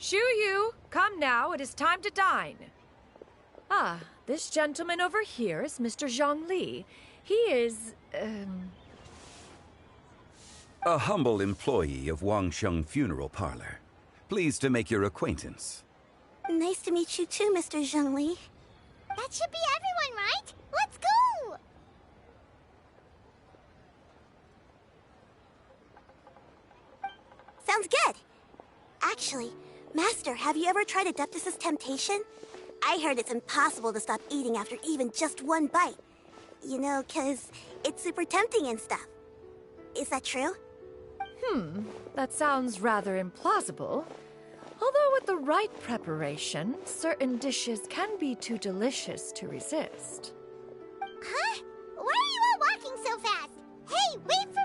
Shu-Yu, come now, it is time to dine. Ah, this gentleman over here is Mr. Zhang Li. He is, A humble employee of Wangsheng Funeral Parlor. Pleased to make your acquaintance. Nice to meet you too, Mr. Zhengli. That should be everyone, right? Let's go! Sounds good. Actually, Master, have you ever tried Adeptus' temptation? I heard it's impossible to stop eating after even just one bite. You know, 'cause it's super tempting and stuff. Is that true? That sounds rather implausible. Although with the right preparation, certain dishes can be too delicious to resist. Huh? Why are you all walking so fast? Hey, wait for